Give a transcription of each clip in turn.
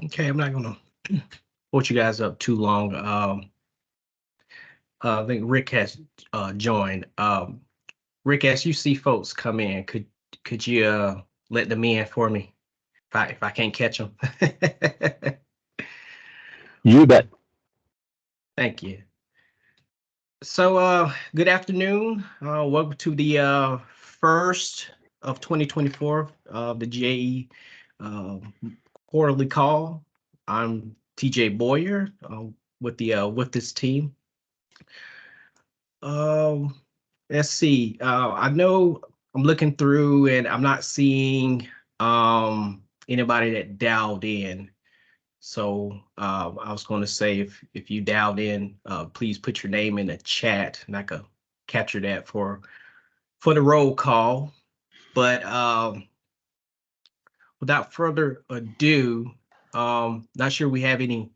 Okay, I'm not gonna hold you guys up too long. I think Rick has joined. Rick, as you see folks come in, could you let them in for me if I can't catch them? You bet. Thank you. So, good afternoon. Welcome to the first of 2024 of the GAE Quarterly Call. I'm TJ Boyer with this team. Um, let's see. I know I'm looking through and I'm not seeing anybody that dialed in. So I was going to say if you dialed in, please put your name in the chat and I could capture that for the roll call. But without further ado, not sure we have any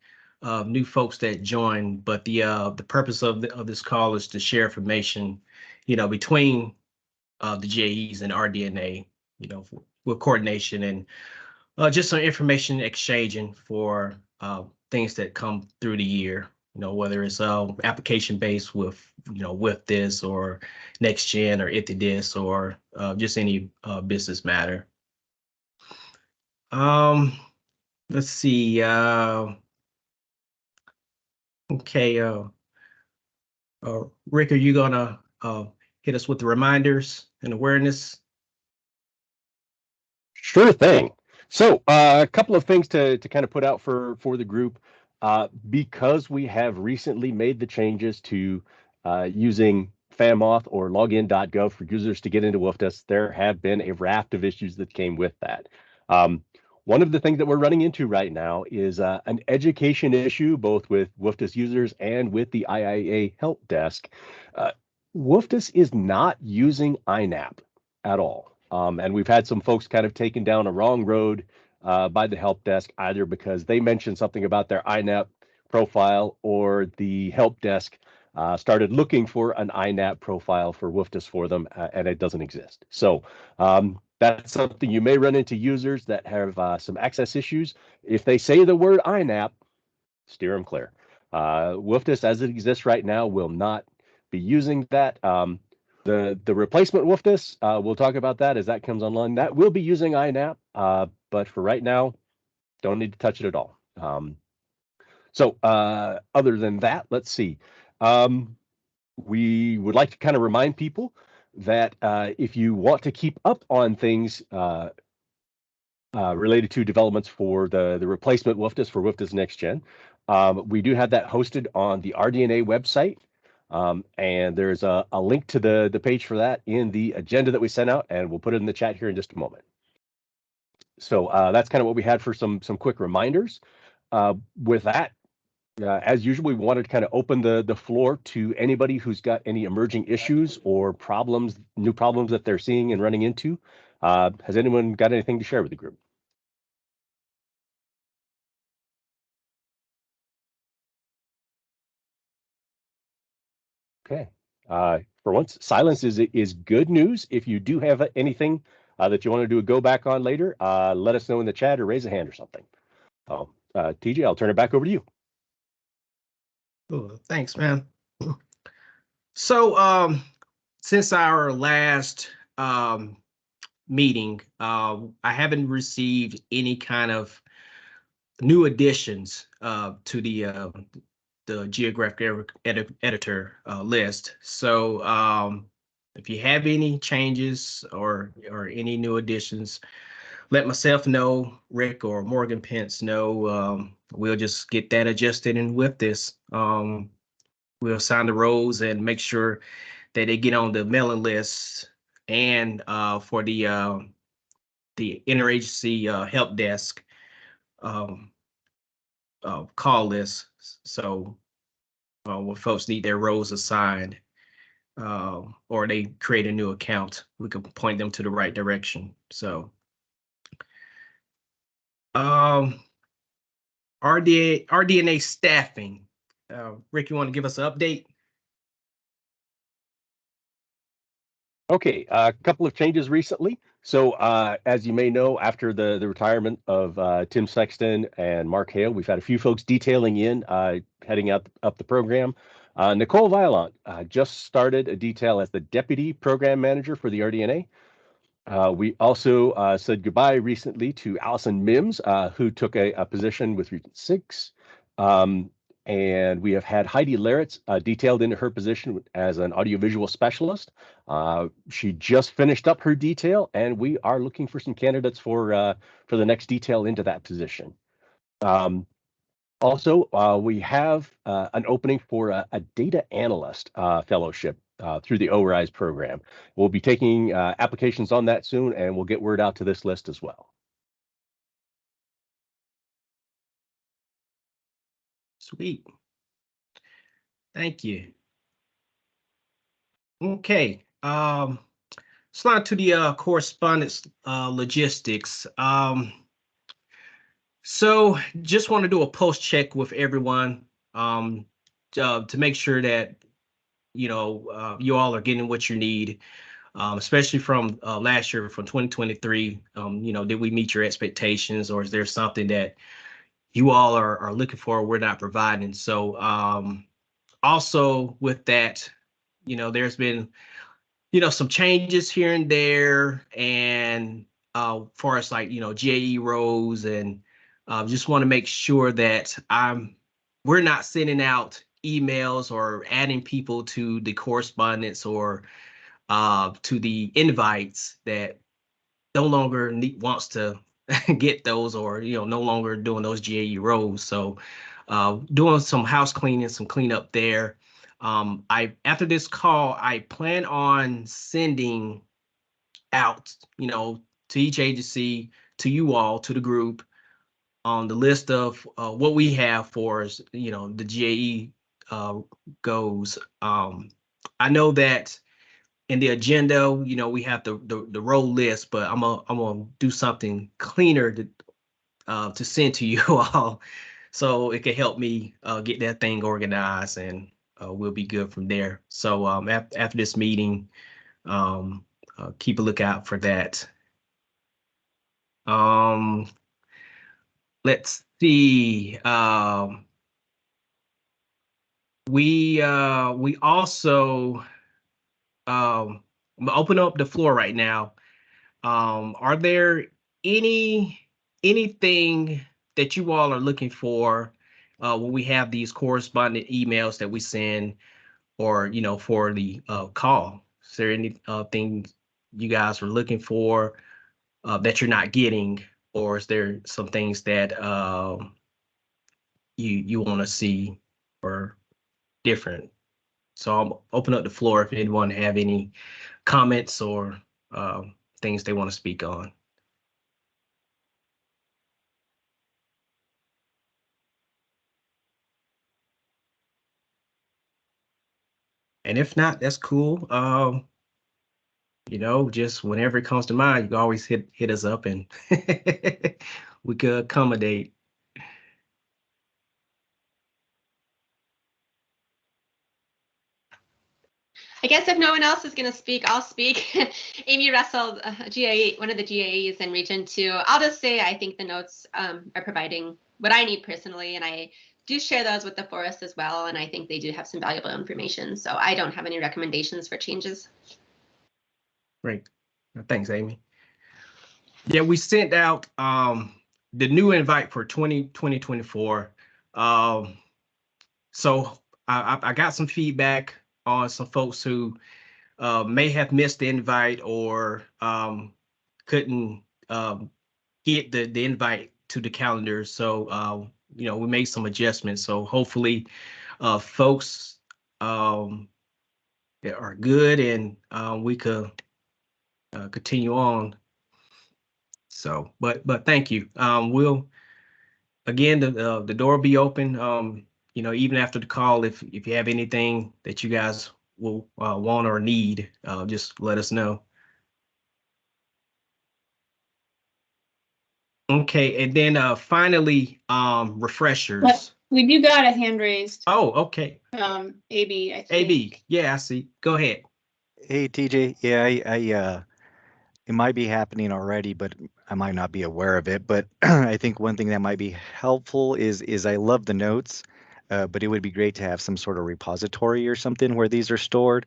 new folks that joined, but the purpose of this call is to share information, between the GAEs and RD&A, with coordination and just some information exchanging for things that come through the year. Whether it's application based with this or next gen or this or just any business matter. Let's see. Okay. Rick, are you gonna hit us with the reminders and awareness? Sure thing. So a couple of things to kind of put out for the group. Because we have recently made the changes to using FAMAuth or login.gov for users to get into WFDS, there have been a raft of issues that came with that. One of the things that we're running into right now is an education issue, both with WFDS users and with the IIA help desk. WFDS is not using INAP at all. And we've had some folks kind of taken down a wrong road by the help desk, either because they mentioned something about their INAP profile or the help desk started looking for an INAP profile for WFDS for them, and it doesn't exist. So that's something you may run into users that have some access issues. If they say the word INAP, steer them clear. WFDS as it exists right now will not be using that. The replacement WFDS, we'll talk about that as that comes online. That will be using INAP, but for right now, don't need to touch it at all. So other than that, let's see. We would like to kind of remind people that if you want to keep up on things related to developments for the replacement WFDS for WFDS Next Gen, we do have that hosted on the RD&A website. And there's a link to the page for that in the agenda that we sent out, and we'll put it in the chat here in just a moment. So that's kind of what we had for some quick reminders. With that, as usual, we wanted to kind of open the floor to anybody who's got any emerging issues or problems, new problems that they're seeing and running into. Has anyone got anything to share with the group? Okay. For once, silence is good news. If you do have anything that you want to do a go back on later, let us know in the chat or raise a hand or something. TJ, I'll turn it back over to you. Oh, thanks, man. So since our last meeting, I haven't received any kind of new additions to the geographic editor list. So if you have any changes or any new additions, let myself know, Rick or Morgan Pence know. We'll just get that adjusted in with this. We'll assign the roles and make sure that they get on the mailing list and for the interagency help desk call list. So when folks need their roles assigned or they create a new account, we can point them to the right direction. So RD&A staffing. Rick, you want to give us an update? Okay, a couple of changes recently. So, as you may know, after the retirement of Tim Sexton and Mark Hale, we've had a few folks detailing in, heading up the program. Nicole Violent just started a detail as the Deputy Program Manager for the RD&A. We also said goodbye recently to Allison Mims, who took a position with Region 6. And we have had Heidi Laritz detailed into her position as an audiovisual specialist. She just finished up her detail, and we are looking for some candidates for the next detail into that position. Also, we have an opening for a data analyst fellowship through the ORISE program. We'll be taking applications on that soon, and we'll get word out to this list as well. Sweet. Thank you. Okay. Slide to the correspondence logistics. So just want to do a post check with everyone to make sure that you all are getting what you need, especially from last year, from 2023. Did we meet your expectations, or is there something that you all are looking for we're not providing? So also with that, there's been some changes here and there, and far as like GAE roles, and just want to make sure that we're not sending out emails or adding people to the correspondence or to the invites that no longer wants to get those, or no longer doing those GAE roles. So doing some house cleaning, some cleanup there. After this call, I plan on sending out, to each agency, to you all, to the group, on the list of what we have for us, the GAE goes. I know that in the agenda, we have the role list, but I'm gonna do something cleaner to send to you all, so it can help me get that thing organized, and we'll be good from there. So after this meeting, keep a lookout for that. Let's see. We also I'm gonna open up the floor right now. Are there anything that you all are looking for when we have these correspondent emails that we send, or for the call? Is there anything you guys are looking for that you're not getting, or is there some things that you want to see or different? So I'll open up the floor if anyone have any comments or things they want to speak on. And if not, that's cool. Just whenever it comes to mind, you can always hit us up, and we could accommodate. I guess if no one else is going to speak, I'll speak. Amy Russell, GAE, one of the GAEs in Region 2. I'll just say I think the notes are providing what I need personally, and I do share those with the forest as well, and I think they do have some valuable information. So I don't have any recommendations for changes. Great. Thanks, Amy. Yeah, we sent out the new invite for 2024. So I got some feedback on some folks who may have missed the invite, or couldn't get the invite to the calendar. So we made some adjustments. So hopefully folks that are good, and we could continue on. So, but thank you. We'll, again, the door will be open. Even after the call, if you have anything that you guys will want or need, just let us know. Okay, and then finally, refreshers. But we do got a hand raised. Oh, okay. AB, I think. AB, yeah, I see. Go ahead. Hey TJ, yeah, it might be happening already, but I might not be aware of it. But I think one thing that might be helpful is I love the notes, but it would be great to have some sort of repository or something where these are stored,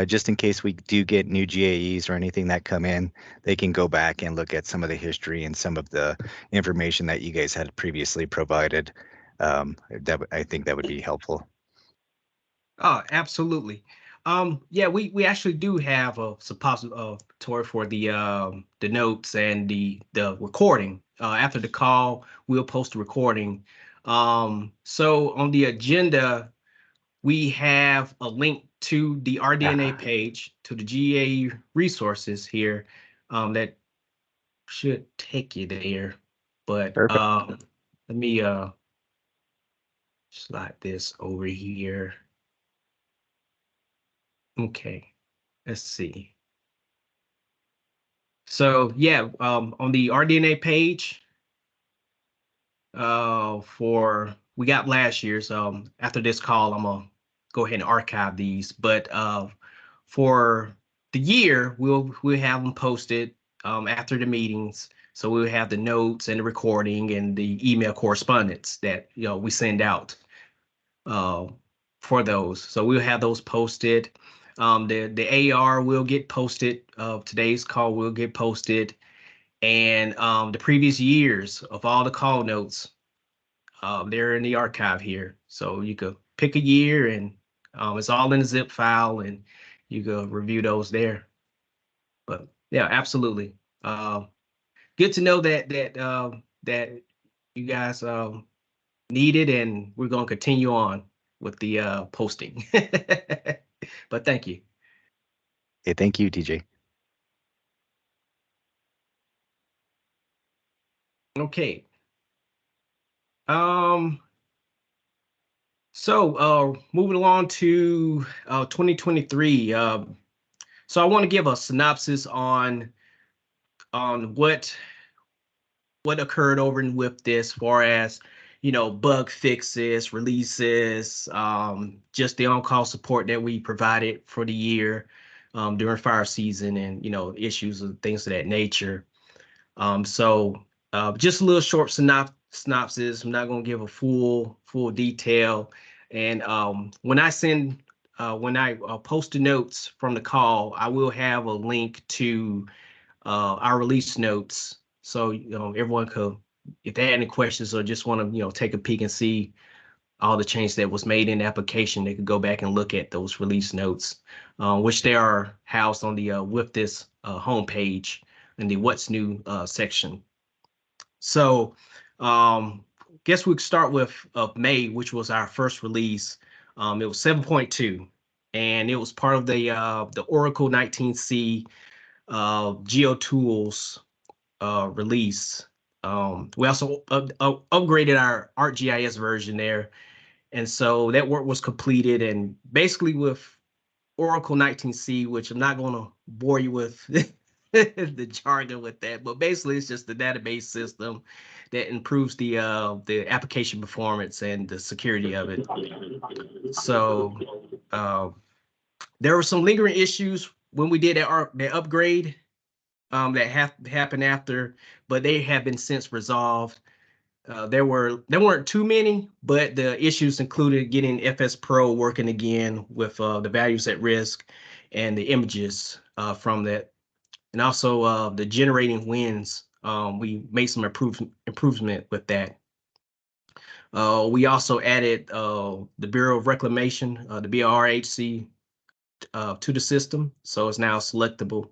just in case we do get new GAEs or anything that come in, they can go back and look at some of the history and some of the information that you guys had previously provided. I think that would be helpful. Oh, absolutely. Yeah, we actually do have a suppository for the notes and the recording. After the call, we'll post the recording. So on the agenda, we have a link to the RD&A page, to the GA resources here, that should take you there. But Perfect. let me slide this over here. Okay, let's see. So yeah, on the RD&A page, for we got last year's. After this call, I'm gonna go ahead and archive these. But for the year, we'll have them posted after the meetings. So we'll have the notes and the recording and the email correspondence that we send out uh, for those. So we'll have those posted. The AR will get posted. Today's call will get posted, and the previous years of all the call notes, they're in the archive here. So you could pick a year, and it's all in a zip file, and you could review those there. But yeah, absolutely. Good to know that you guys need it, and we're going to continue on with the posting. But thank you. Hey, thank you, TJ. Okay. Um, so moving along to 2023. So I want to give a synopsis on what occurred over and with this, far as bug fixes, releases, just the on-call support that we provided for the year during fire season, and issues and things of that nature. So just a little short synopsis. I'm not going to give a full detail. And when I post the notes from the call, I will have a link to our release notes. So everyone could, if they had any questions or just want to take a peek and see all the change that was made in the application, they could go back and look at those release notes, which they are housed on the with this homepage in the What's New section. So guess we could start with May, which was our first release. It was 7.2, and it was part of the Oracle 19C GeoTools release. We also upgraded our ArcGIS version there, and so that work was completed. And basically with Oracle 19C, which I'm not going to bore you with the jargon with that, but basically it's just the database system that improves the application performance and the security of it. So there were some lingering issues when we did that upgrade that happened after, but they have been since resolved. There weren't too many, but the issues included getting FS Pro working again with the values at risk and the images from that, and also the generating winds. We made some improvement with that. We also added the Bureau of Reclamation, the BRHC, to the system, so it's now selectable.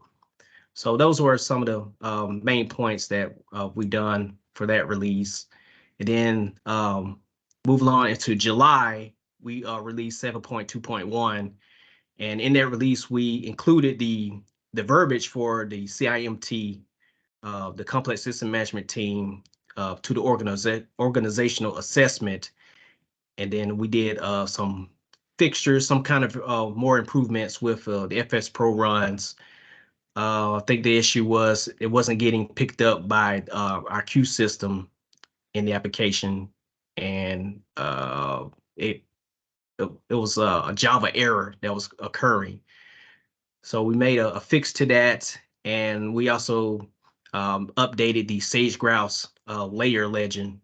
So those were some of the main points that we done for that release. And then moving on into July, we released 7.2.1. And in that release, we included the verbiage for the CIMT, the Complex System Management Team, to the organizational assessment. And then we did some fixtures, some kind of more improvements with the FS Pro runs. I think the issue was it wasn't getting picked up by our queue system in the application, and it was a Java error that was occurring. So we made a fix to that, and we also updated the sage grouse layer legend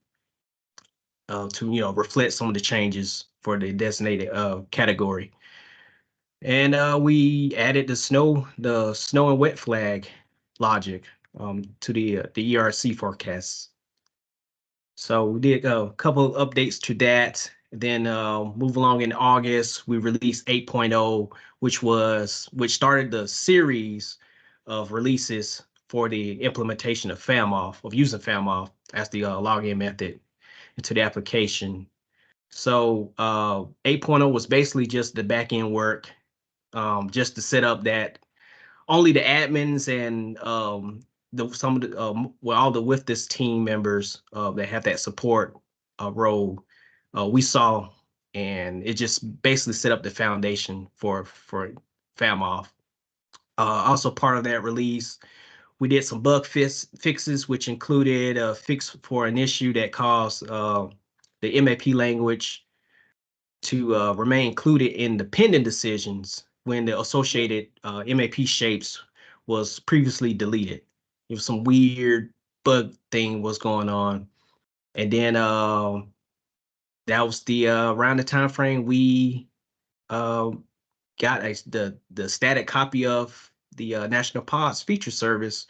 to reflect some of the changes for the designated category. And we added the snow and wet flag logic to the ERC forecasts. So we did a couple of updates to that. Then move along in August, we released 8.0, which started the series of releases for the implementation of FAMOFF, of using FAMOFF as the login method into the application. So 8.0 was basically just the back end work, just to set up that only the admins and some of the all the with this team members that have that support role we saw, and it just basically set up the foundation for FAMOFF. Also part of that release, we did some bug fixes, which included a fix for an issue that caused the MAP language to remain included in the pending decisions when the associated MAP shapes was previously deleted. It was some weird bug thing was going on. And then that was the around the time frame we got the static copy of the National Pods feature service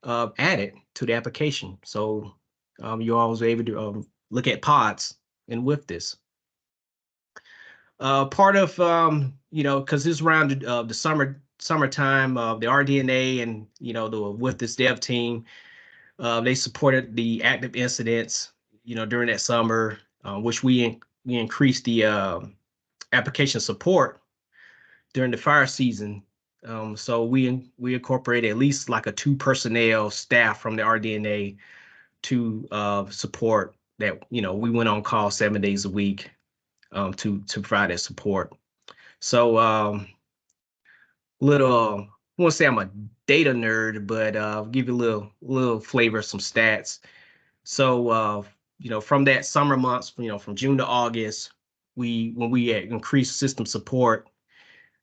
added to the application. So you all was able to look at pods and with this. Part of because this around the summertime, the RD&A and the with this dev team, they supported the active incidents during that summer, which we increased the application support during the fire season. So we incorporated at least like a 2 personnel staff from the RD&A to support that. We went on call 7 days a week to provide that support. So little, I won't say I'm a data nerd, but I'll give you a little flavor of some stats. So from that summer months, from June to August, when we had increased system support,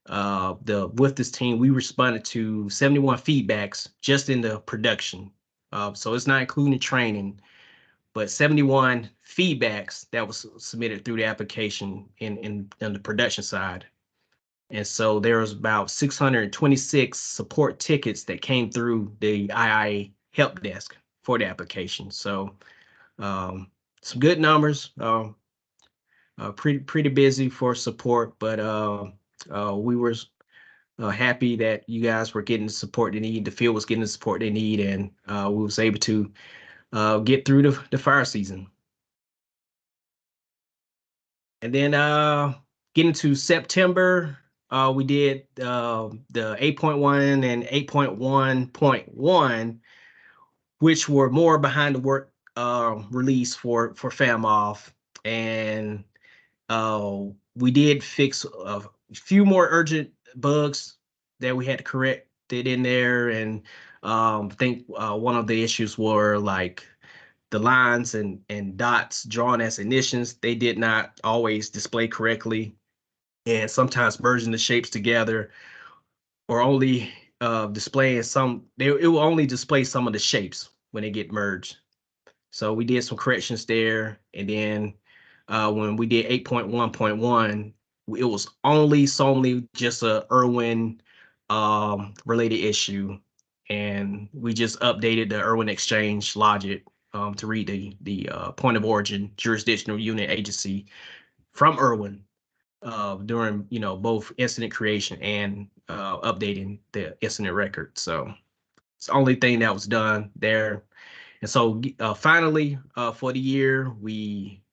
with this team, we responded to 71 feedbacks just in the production. So it's not including training, but 71 feedbacks that was submitted through the application in the production side. And so there was about 626 support tickets that came through the IIA help desk for the application. So some good numbers, pretty busy for support, but we were happy that you guys were getting the support they need. The field was getting the support they need, and we was able to get through the fire season. And then getting to September, we did the 8.1 and 8.1.1, which were more behind the work release for FAMOFF. And we did fix a few more urgent bugs that we had to correct it in there. And I think one of the issues were like the lines and dots drawn as ignitions. They did not always display correctly. And sometimes merging the shapes together or only displaying some, it will only display some of the shapes when they get merged. So we did some corrections there. And then when we did 8.1.1, it was solely just a Irwin related issue. And we just updated the Irwin exchange logic to read the point of origin jurisdictional unit agency from Irwin during both incident creation and updating the incident record. So it's the only thing that was done there. And so finally for the year, we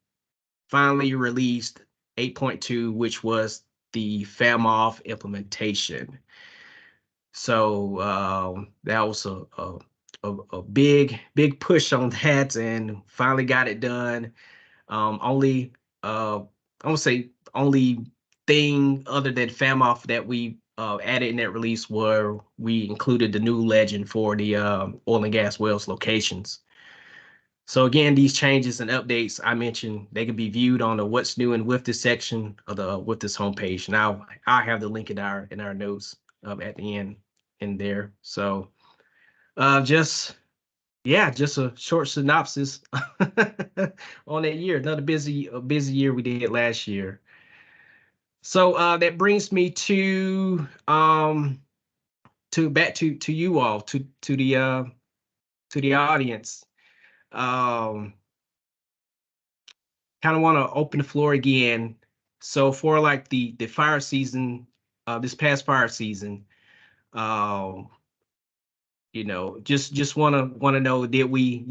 finally released 8.2, which was the FAMOFF implementation. So that was a big push on that, and finally got it done. I won't say only thing other than FAMOFF that we added in that release were we included the new legend for the oil and gas wells locations. So again, these changes and updates I mentioned, they can be viewed on the What's New and With This section of the With This homepage. Now I have the link in our notes at the end in there. So just a short synopsis on that year. Another busy year we did last year. So that brings me to back to you all, to the audience. Kind of want to open the floor again. So for like the fire season, this past fire season, just want to know, did we,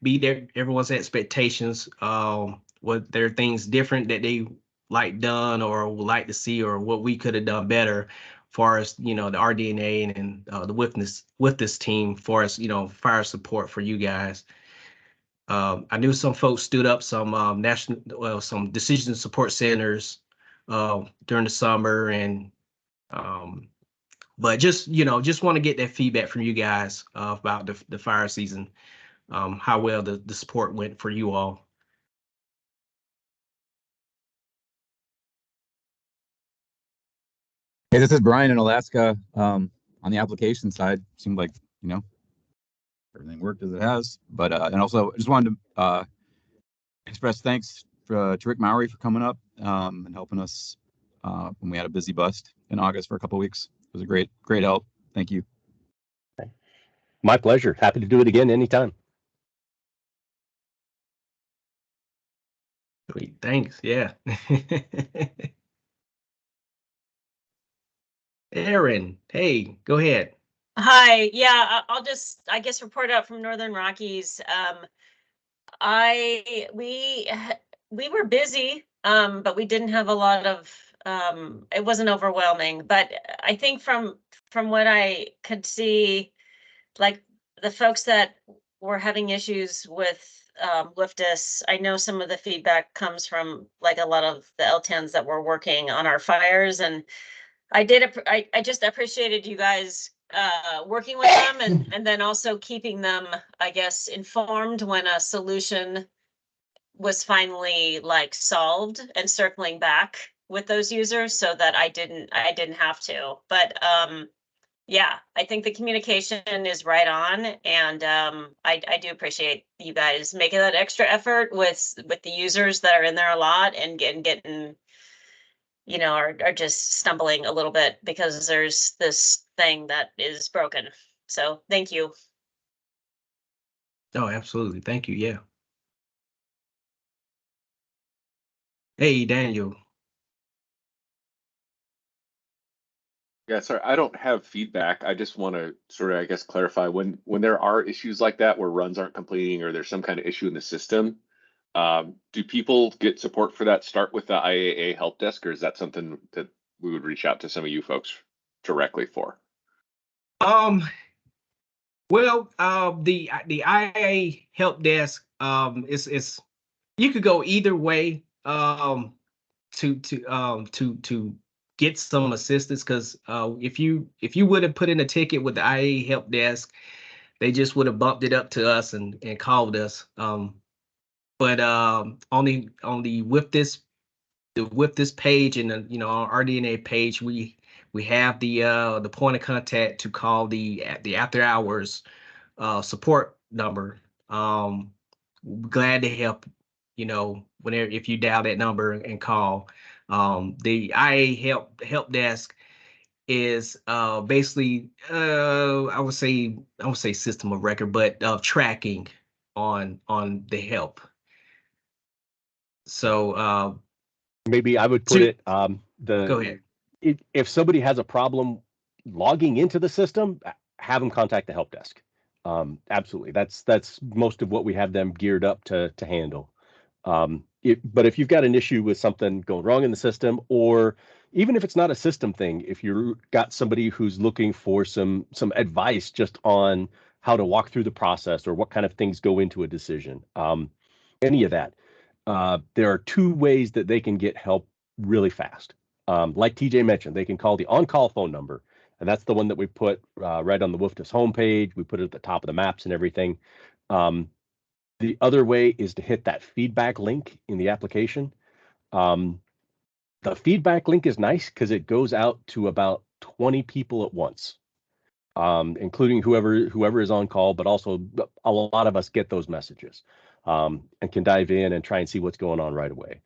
meet everyone's expectations? Was there things different that they like done or would like to see, or what we could have done better for us, the RD&A and the with this team for us, fire support for you guys. I knew some folks stood up some some decision support centers during the summer, and but just want to get that feedback from you guys about the fire season, how well the support went for you all. Hey, this is Brian in Alaska. On the application side, seemed like, everything worked as it has. But and also, I just wanted to express thanks to Rick Mowry for coming up and helping us when we had a busy bust in August for a couple of weeks. It was a great help. Thank you. My pleasure. Happy to do it again anytime. Sweet, thanks. Yeah. Aaron, hey, go ahead. Hi. Yeah, I'll just, I guess, report out from Northern Rockies. We were busy, but we didn't have a lot of, it wasn't overwhelming, but I think from what I could see, like the folks that were having issues with Liftus, I know some of the feedback comes from like a lot of the LTANs that were working on our fires, and I just appreciated you guys working with them and then also keeping them, I guess, informed when a solution was finally like solved, and circling back with those users so that I didn't have to. But yeah, I think the communication is right on, and I do appreciate you guys making that extra effort with the users that are in there a lot and getting are just stumbling a little bit because there's this thing that is broken. So thank you. Oh, absolutely. Thank you. Yeah. Hey, Daniel. Yeah, sorry, I don't have feedback. I just want to sort of, I guess, clarify when there are issues like that where runs aren't completing or there's some kind of issue in the system. Do people get support for that? Start with the IAA help desk, or is that something that we would reach out to some of you folks directly for? Well, the IA help desk is you could go either way to get some assistance, because if you would have put in a ticket with the IA help desk, they just would have bumped it up to us and called us. But on the with this page and our RD&A page, we have the point of contact to call the after hours support number. Glad to help, whenever, if you dial that number and call. The IA help desk is basically I would say system of record, but tracking on the help. So maybe I would put it go ahead. If somebody has a problem logging into the system, have them contact the help desk. Absolutely, that's most of what we have them geared up to handle. But if you've got an issue with something going wrong in the system, or even if it's not a system thing, if you've got somebody who's looking for some advice just on how to walk through the process or what kind of things go into a decision, any of that, there are two ways that they can get help really fast. Like TJ mentioned, they can call the on-call phone number, and that's the one that we put right on the WFDS homepage. We put it at the top of the maps and everything. The other way is to hit that feedback link in the application. The feedback link is nice because it goes out to about 20 people at once, including whoever is on call, but also a lot of us get those messages and can dive in and try and see what's going on right away.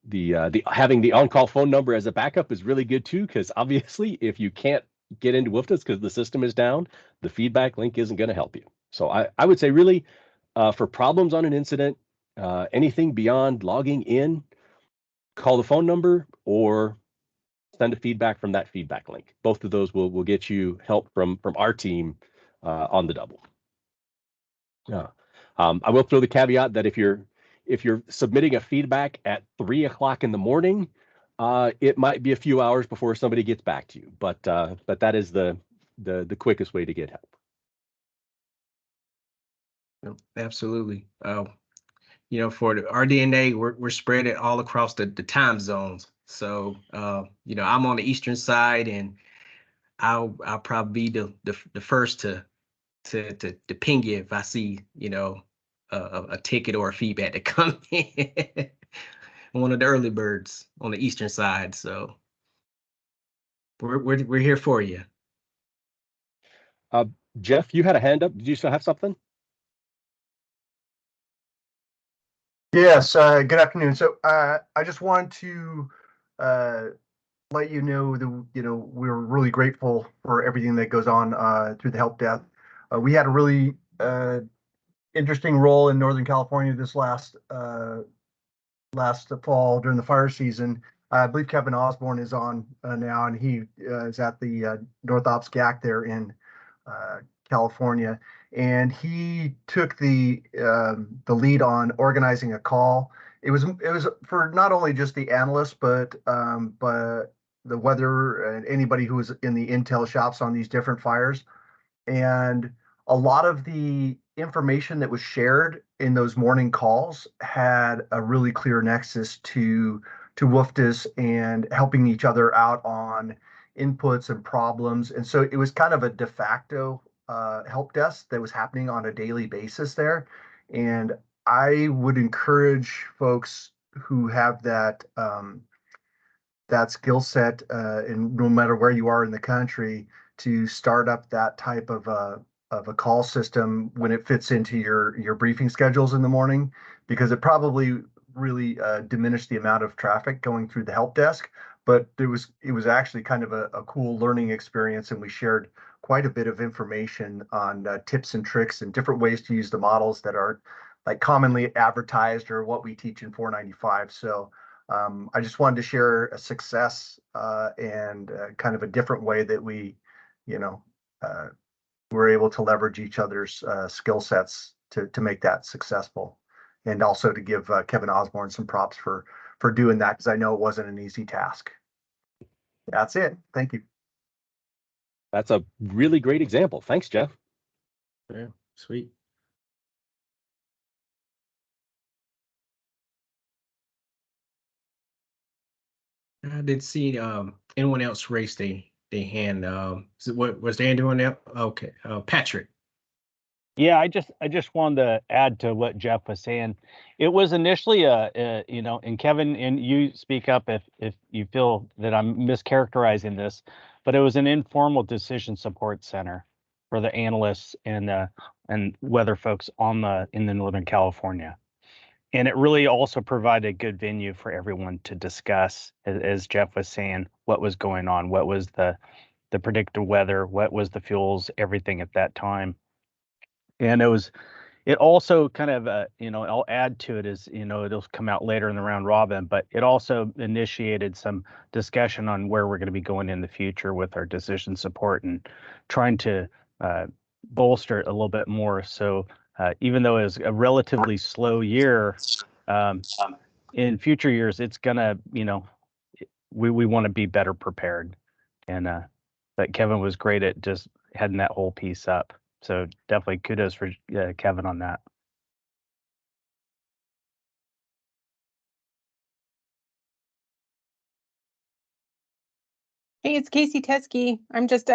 The having the on-call phone number as a backup is really good too, because obviously if you can't get into WFDS because the system is down, the feedback link isn't going to help you. So I would say really for problems on an incident, anything beyond logging in, call the phone number or send a feedback from that feedback link. Both of those will get you help from our team on the double. Yeah. I will throw the caveat that if you're submitting a feedback at 3 o'clock in the morning, it might be a few hours before somebody gets back to you. But that is the quickest way to get help. Absolutely. For the RD&A, we're spread it all across the time zones. So I'm on the eastern side, and I'll probably be the first to ping you if I see a ticket or a feedback that come in. One of the early birds on the eastern side. So we're here for you. Jeff, you had a hand up. Did you still have something? Yes, good afternoon. So I just wanted to let you know that we're really grateful for everything that goes on through the help desk. We had a really interesting role in Northern California this last fall during the fire season. I believe Kevin Osborne is on now, and he is at the North Ops GAC there in California, and he took the lead on organizing a call. It was for not only just the analysts, but the weather and anybody who was in the intel shops on these different fires. And a lot of the information that was shared in those morning calls had a really clear nexus to WFDS and helping each other out on inputs and problems. And so it was kind of a de facto help desk that was happening on a daily basis there. And I would encourage folks who have that skill set, and no matter where you are in the country, to start up that type of a call system when it fits into your briefing schedules in the morning, because it probably really diminished the amount of traffic going through the help desk. But it was actually kind of a cool learning experience, and we shared quite a bit of information on tips and tricks and different ways to use the models that are like commonly advertised or what we teach in 495. So I just wanted to share a success and kind of a different way that we, were able to leverage each other's skill sets to make that successful, and also to give Kevin Osborne some props for doing that, because I know it wasn't an easy task. That's it. Thank you. That's a really great example. Thanks, Jeff. Yeah, sweet. I didn't see anyone else raise their hand. What was there anyone else? Okay, Patrick. Yeah, I just wanted to add to what Jeff was saying. It was initially and Kevin, and you speak up if you feel that I'm mischaracterizing this, but it was an informal decision support center for the analysts and weather folks in the Northern California. And it really also provided a good venue for everyone to discuss, as Jeff was saying, what was going on, what was the predicted weather, what was the fuels, everything at that time. And it also kind of, I'll add to it is, it'll come out later in the round robin, but it also initiated some discussion on where we're going to be going in the future with our decision support and trying to bolster it a little bit more. So even though it was a relatively slow year, in future years, it's gonna, we want to be better prepared. And but Kevin was great at just heading that whole piece up. So definitely kudos for Kevin on that. Hey, it's Casey Teskey. I'm just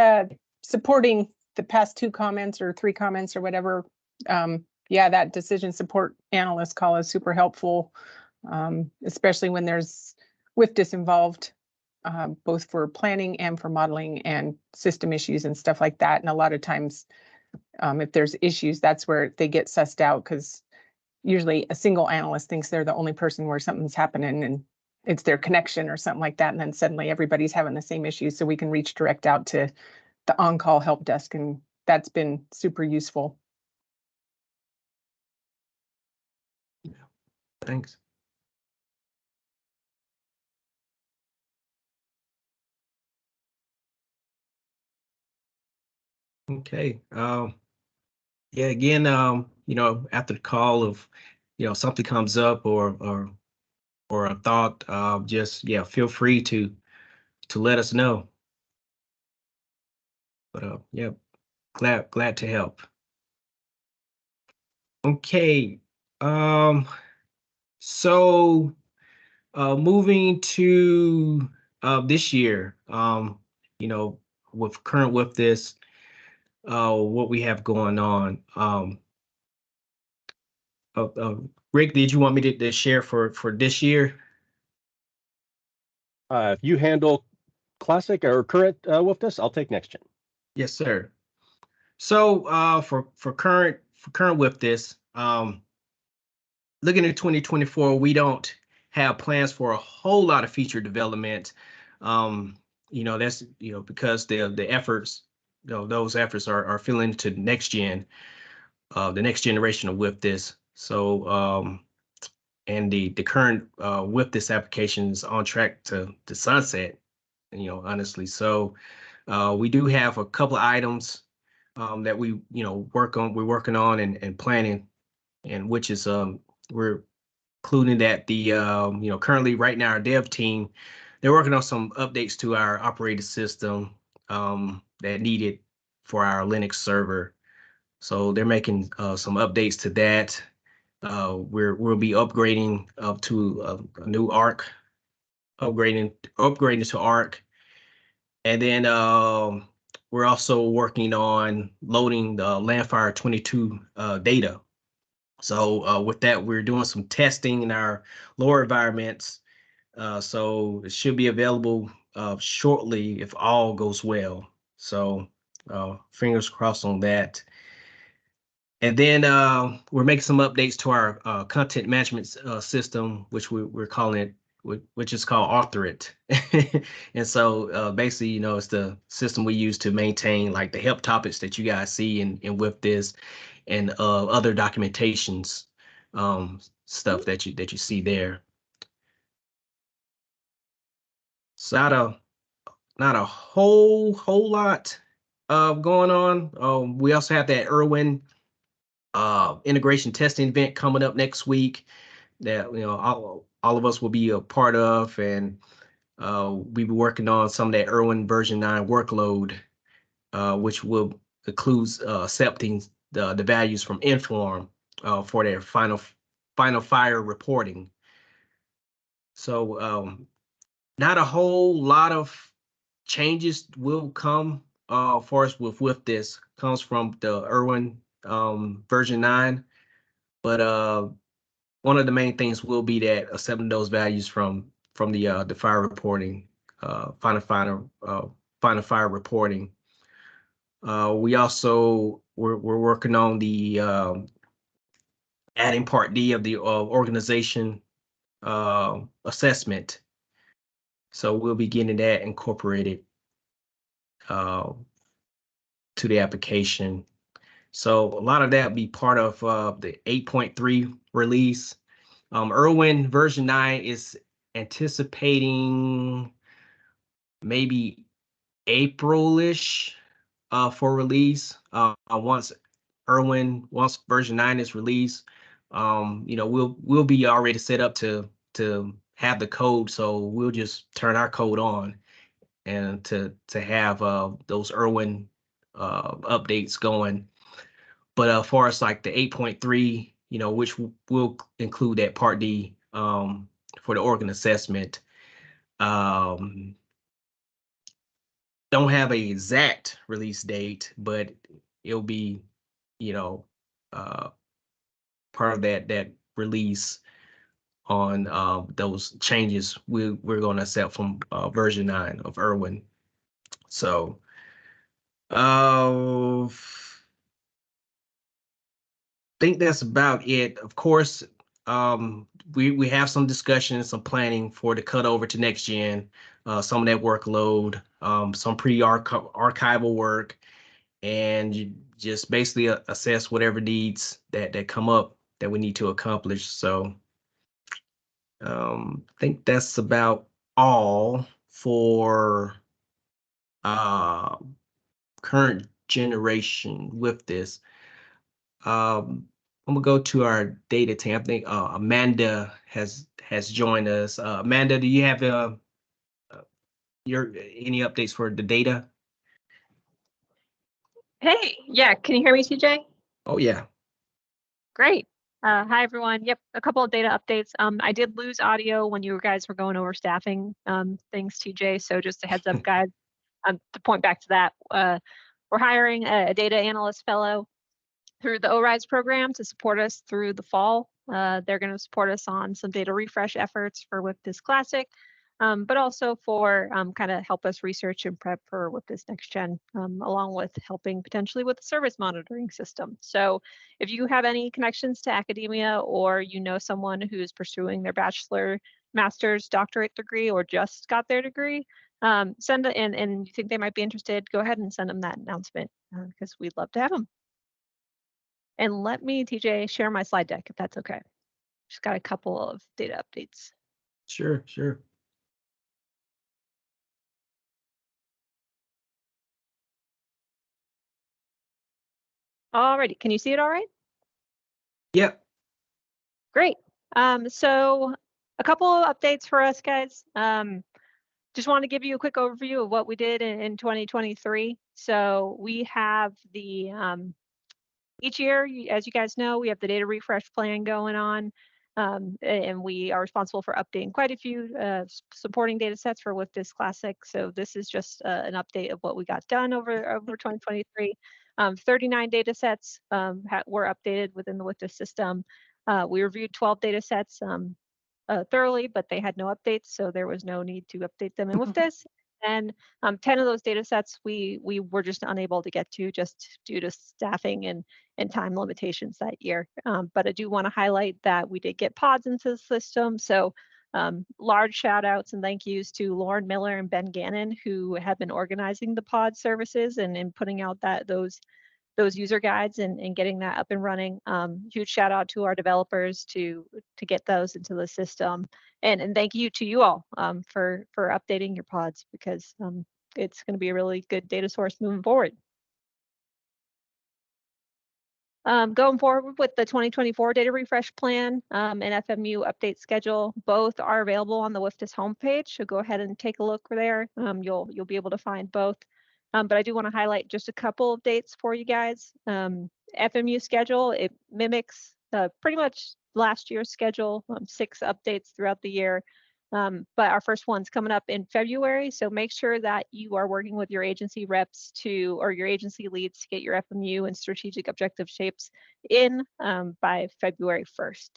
supporting the past 2 comments or 3 comments or whatever. Yeah, that decision support analyst call is super helpful, especially when there's WFDS involved. both for planning and for modeling and system issues and stuff like that. And a lot of times, if there's issues, that's where they get sussed out, because usually a single analyst thinks they're the only person where something's happening and it's their connection or something like that. And then suddenly everybody's having the same issues. So we can reach direct out to the on-call help desk, and that's been super useful. Thanks. Okay. Yeah, again, after the call, of, something comes up or a thought, just, feel free to let us know. But yeah, glad to help. Okay. So moving to this year, with this, what we have going on. Rick, did you want me to share for this year? If you handle classic or current with this, I'll take next gen. Yes, sir. So for current with this, looking at 2024, we don't have plans for a whole lot of feature development. That's because the efforts, those efforts are filling into next gen, the next generation of with this. So and the current with this application is on track to sunset, honestly. So we do have a couple of items that we're working on and planning, and which is we're including that the currently right now our dev team, they're working on some updates to our operating system that needed for our Linux server. So they're making some updates to that. We'll be upgrading to a new Arc, upgrading to Arc, and then we're also working on loading the Landfire 22 data. So with that, we're doing some testing in our lower environments. So it should be available shortly if all goes well. So fingers crossed on that. And then we're making some updates to our content management system, which we're calling it, which is called Author It. And so basically, it's the system we use to maintain like the help topics that you guys see and with this, and other documentations, stuff that you see there. So not a whole lot going on. We also have that Irwin integration testing event coming up next week that all of us will be a part of, and we'll be working on some of that Irwin version 9 workload, which will include accepting the values from Inform for their final fire reporting. So not a whole lot of changes will come for us with this. Comes from the Irwin version 9, but one of the main things will be that accepting those values from the fire reporting, final fire reporting. We also we're working on the adding Part D of the organization assessment. So we'll be getting that incorporated to the application. So a lot of that will be part of the 8.3 release. Irwin version 9 is anticipating maybe April-ish for release. Once version 9 is released, we'll be already set up to have the code. So we'll just turn our code on and to have those Irwin updates going. But as far as like the 8.3, which will include that Part D for the organ assessment, don't have an exact release date, but it'll be, part of that release on those changes we're going to accept from version 9 of Irwin. So I think that's about it. Of course, we have some discussion, some planning for the cutover to next gen, some of that workload, some pre-archival work, and you just basically assess whatever needs that come up that we need to accomplish. So I think that's about all for current generation with this. I'm gonna go to our data team. I think Amanda has joined us. Amanda, do you have any updates for the data? Hey, yeah, can you hear me, TJ? Oh yeah. Great. Hi everyone. Yep, a couple of data updates. I did lose audio when you guys were going over staffing things, TJ. So just a heads up, guys. To point back to that, we're hiring a data analyst fellow through the ORISE program to support us through the fall. They're going to support us on some data refresh efforts for WIPDIS Classic, but also for kind of help us research and prep for WIPDIS Next Gen, along with helping potentially with the service monitoring system. So if you have any connections to academia, or you know someone who's pursuing their bachelor, master's, doctorate degree, or just got their degree, send it in, and you think they might be interested, go ahead and send them that announcement because we'd love to have them. And let me, TJ, share my slide deck if that's okay. Just got a couple of data updates. Sure. Alrighty, can you see it all right? Yep. Great. So a couple of updates for us, guys. Just want to give you a quick overview of what we did in 2023. So we have the each year, as you guys know, we have the data refresh plan going on, and we are responsible for updating quite a few supporting data sets for WIPDIS Classic. So this is just an update of what we got done over 2023. 39 data sets were updated within the WIPDIS system. We reviewed 12 data sets thoroughly, but they had no updates, so there was no need to update them in WIPDIS. And 10 of those data sets we were just unable to get to just due to staffing and time limitations that year. But I do want to highlight that we did get pods into the system. So large shout outs and thank yous to Lauren Miller and Ben Gannon, who have been organizing the pod services and putting out those user guides and getting that up and running. Huge shout out to our developers to get those into the system. And thank you to you all for updating your pods, because it's going to be a really good data source moving forward. Going forward with the 2024 data refresh plan and FMU update schedule, both are available on the WIPDIS homepage. So go ahead and take a look there. You'll be able to find both. But I do want to highlight just a couple of dates for you guys. FMU schedule, it mimics pretty much last year's schedule, 6 updates throughout the year. But our first one's coming up in February. So make sure that you are working with your agency reps or your agency leads to get your FMU and strategic objective shapes in by February 1st.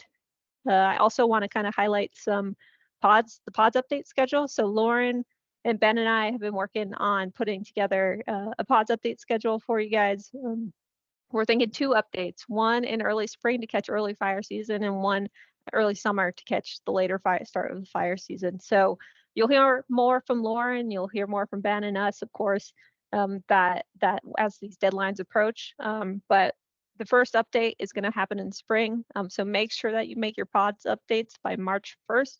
I also want to kind of highlight the pods update schedule. So Lauren and Ben and I have been working on putting together a pods update schedule for you guys. We're thinking 2 updates, one in early spring to catch early fire season, and one early summer to catch the later start of the fire season. So you'll hear more from Lauren, you'll hear more from Ben and us, of course, that as these deadlines approach. But the first update is going to happen in spring. So make sure that you make your pods updates by March 1st.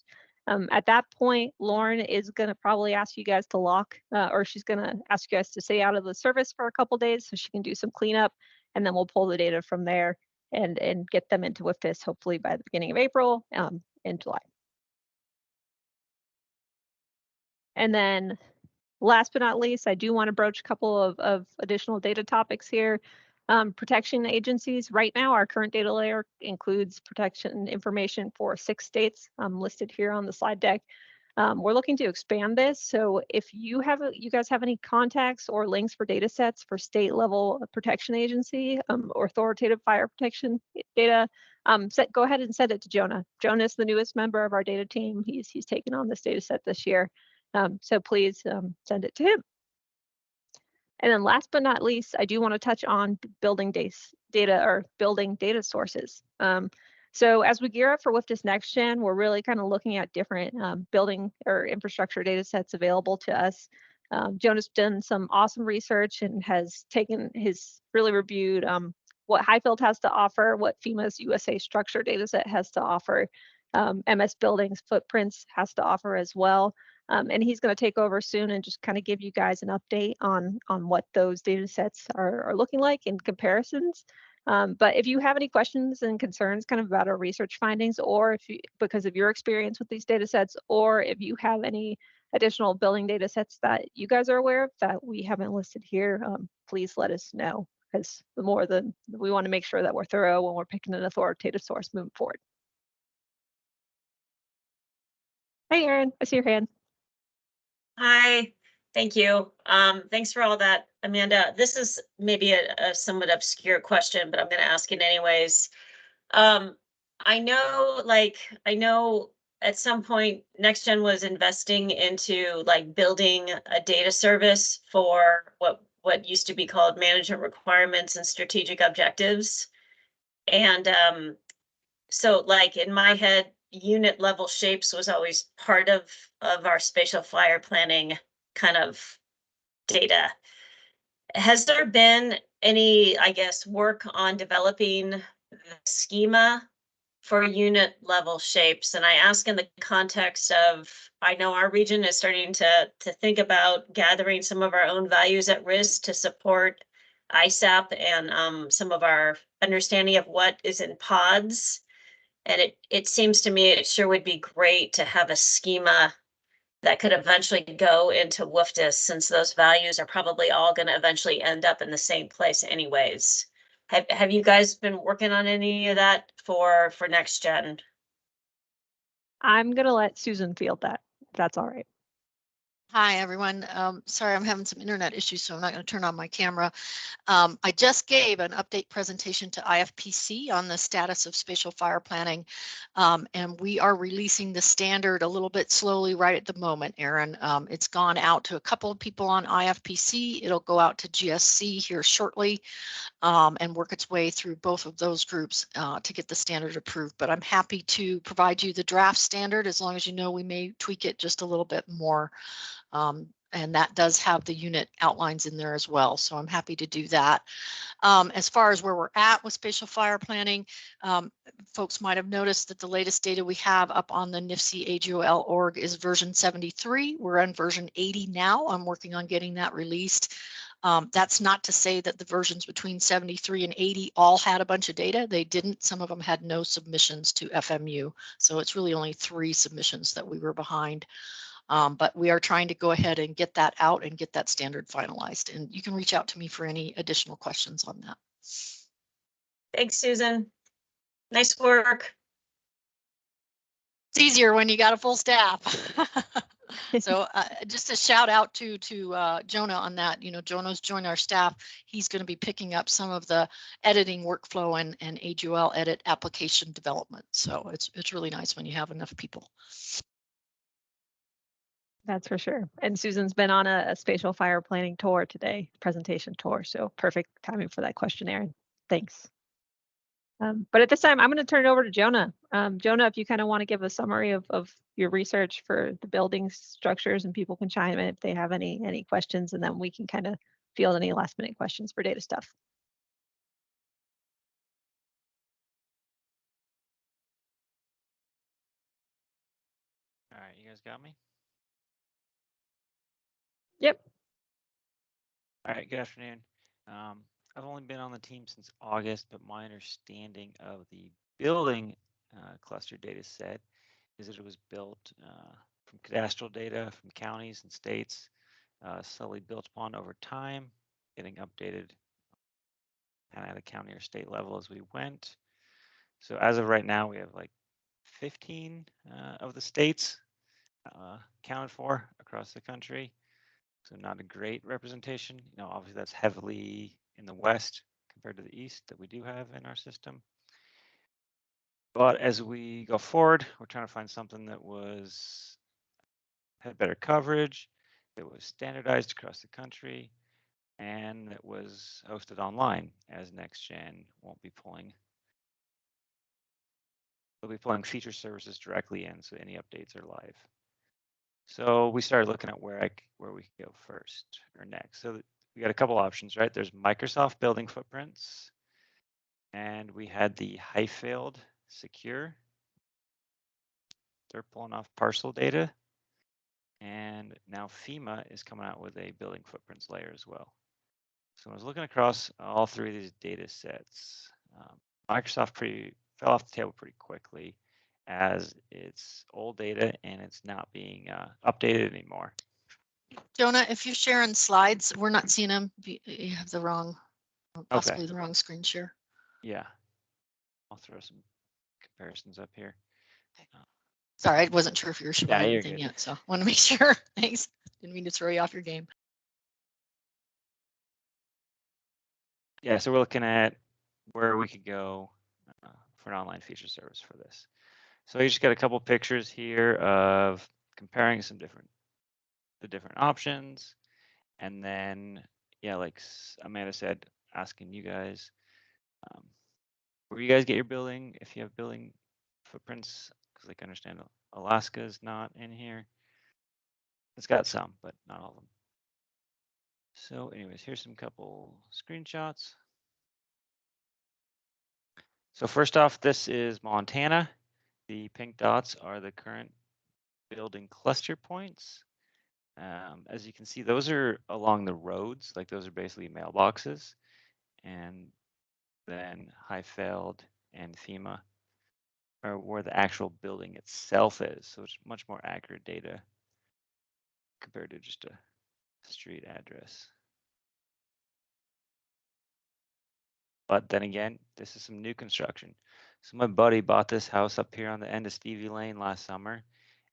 At that point, Lauren is going to probably ask you guys to lock, or she's going to ask you guys to stay out of the service for a couple days so she can do some cleanup, and then we'll pull the data from there and get them into WIPDIS hopefully by the beginning of April in July. And then last but not least, I do want to broach a couple of additional data topics here. Protection agencies. Right now, our current data layer includes protection information for 6 states listed here on the slide deck. We're looking to expand this. So if you guys have any contacts or links for data sets for state level protection agency or authoritative fire protection data, Go ahead and send it to Jonah. Jonah's the newest member of our data team. He's taken on this data set this year. So please send it to him. And then last but not least, I do want to touch on building data sources. So as we gear up for WFDS Next Gen, we're really kind of looking at different building or infrastructure data sets available to us. Jonah's done some awesome research and has really reviewed what Highfield has to offer, what FEMA's USA structure data set has to offer, MS Buildings Footprints has to offer as well. And he's going to take over soon and just kind of give you guys an update on what those data sets are looking like in comparisons. But if you have any questions and concerns kind of about our research findings, or if you, because of your experience with these data sets, or if you have any additional building data sets that you guys are aware of that we haven't listed here, please let us know, because we want to make sure that we're thorough when we're picking an authoritative source moving forward. Hey, Erin, I see your hand. Hi, thank you. Thanks for all that, Amanda. This is maybe a somewhat obscure question, but I'm going to ask it anyways. I know at some point NextGen was investing into like building a data service for what used to be called management requirements and strategic objectives. And so like in my head, unit level shapes was always part of our spatial fire planning kind of data. Has there been any, I guess, work on developing the schema for unit level shapes? And I ask in the context of, I know our region is starting to think about gathering some of our own values at risk to support ISAP and some of our understanding of what is in pods. And it seems to me it sure would be great to have a schema that could eventually go into WFDS, since those values are probably all going to eventually end up in the same place anyways. Have you guys been working on any of that for Next Gen? I'm going to let Susan field that, if that's all right. Hi, everyone. Sorry, I'm having some internet issues, so I'm not going to turn on my camera. I just gave an update presentation to IFPC on the status of spatial fire planning, and we are releasing the standard a little bit slowly right at the moment, Erin. It's gone out to a couple of people on IFPC. It'll go out to GSC here shortly and work its way through both of those groups to get the standard approved. But I'm happy to provide you the draft standard, as long as you know we may tweak it just a little bit more. And that does have the unit outlines in there as well. So I'm happy to do that. As far as where we're at with spatial fire planning, folks might have noticed that the latest data we have up on the NIFC AGOL org is version 73. We're on version 80 now. I'm working on getting that released. That's not to say that the versions between 73 and 80 all had a bunch of data. They didn't. Some of them had no submissions to FMU. So it's really only 3 submissions that we were behind. But we are trying to go ahead and get that out and get that standard finalized. And you can reach out to me for any additional questions on that. Thanks, Susan. Nice work. It's easier when you got a full staff. So just a shout out to Jonah on that. You know, Jonah's joined our staff. He's going to be picking up some of the editing workflow and AGOL edit application development. So it's really nice when you have enough people. That's for sure. And Susan's been on a spatial fire planning tour today, presentation tour. So perfect timing for that question, Erin. Thanks. But at this time, I'm going to turn it over to Jonah. Jonah, if you kind of want to give a summary of your research for the building structures, and people can chime in if they have any questions, and then we can kind of field any last minute questions for data stuff. All right, you guys got me? Yep. All right, good afternoon. I've only been on the team since August, but my understanding of the building cluster data set is that it was built from cadastral data from counties and states, slowly built upon over time, getting updated at a county or state level as we went. So as of right now, we have like 15 of the states accounted for across the country. So not a great representation. You know, obviously that's heavily in the West compared to the East that we do have in our system. But as we go forward, we're trying to find something that had better coverage, that was standardized across the country, and that was hosted online, as NextGen won't be pulling. They'll be pulling feature services directly in, so any updates are live. So we started looking at where we could go first or next. So we got a couple options, right? There's Microsoft building footprints, and we had the Highfield Secure. They're pulling off parcel data. And now FEMA is coming out with a building footprints layer as well. So I was looking across all three of these data sets. Microsoft fell off the table pretty quickly as it's old data and it's not being updated anymore. Jonah, if you're sharing slides, we're not seeing them. You have the wrong, possibly the wrong screen share. Yeah, I'll throw some comparisons up here. Sorry, I wasn't sure if you were showing anything good. yet, so want to make sure. Thanks. Didn't mean to throw you off your game. Yeah, so we're looking at where we could go for an online feature service for this. So you just got a couple pictures here of comparing the different options, and then yeah, like Amanda said, asking you guys where you guys get your building, if you have building footprints, because like I understand Alaska is not in here. It's got some, but not all of them. So anyways, here's some couple screenshots. So first off, this is Montana. The pink dots are the current building cluster points. As you can see, those are along the roads, like those are basically mailboxes. And then Highfield and FEMA are where the actual building itself is. So it's much more accurate data compared to just a street address. But then again, this is some new construction. So my buddy bought this house up here on the end of Stevie Lane last summer,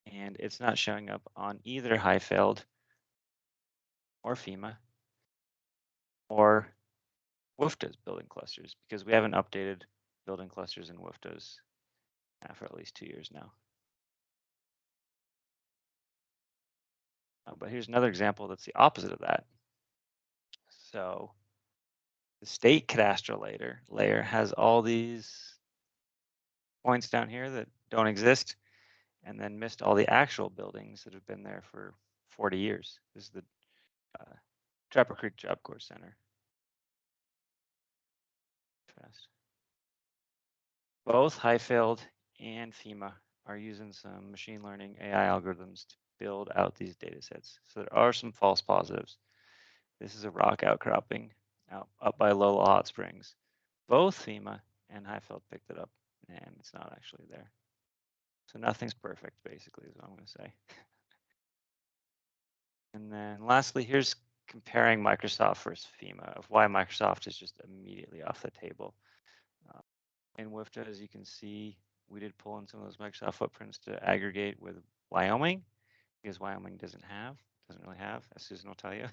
and it's not showing up on either Highfield or FEMA or WFDA's building clusters because we haven't updated building clusters in WFDA's for at least 2 years now. But here's another example that's the opposite of that. So the state cadastral layer has all these points down here that don't exist, and then missed all the actual buildings that have been there for 40 years. This is the Trapper Creek Job Corps Center. Fast. Both Highfield and FEMA are using some machine learning AI algorithms to build out these data sets. So there are some false positives. This is a rock outcropping up by Lola Hot Springs. Both FEMA and Highfield picked it up, and it's not actually there. So nothing's perfect, basically, is what I'm going to say. And then lastly, here's comparing Microsoft versus FEMA of why Microsoft is just immediately off the table. In WFDA, as you can see, we did pull in some of those Microsoft footprints to aggregate with Wyoming, because Wyoming doesn't really have, as Susan will tell you,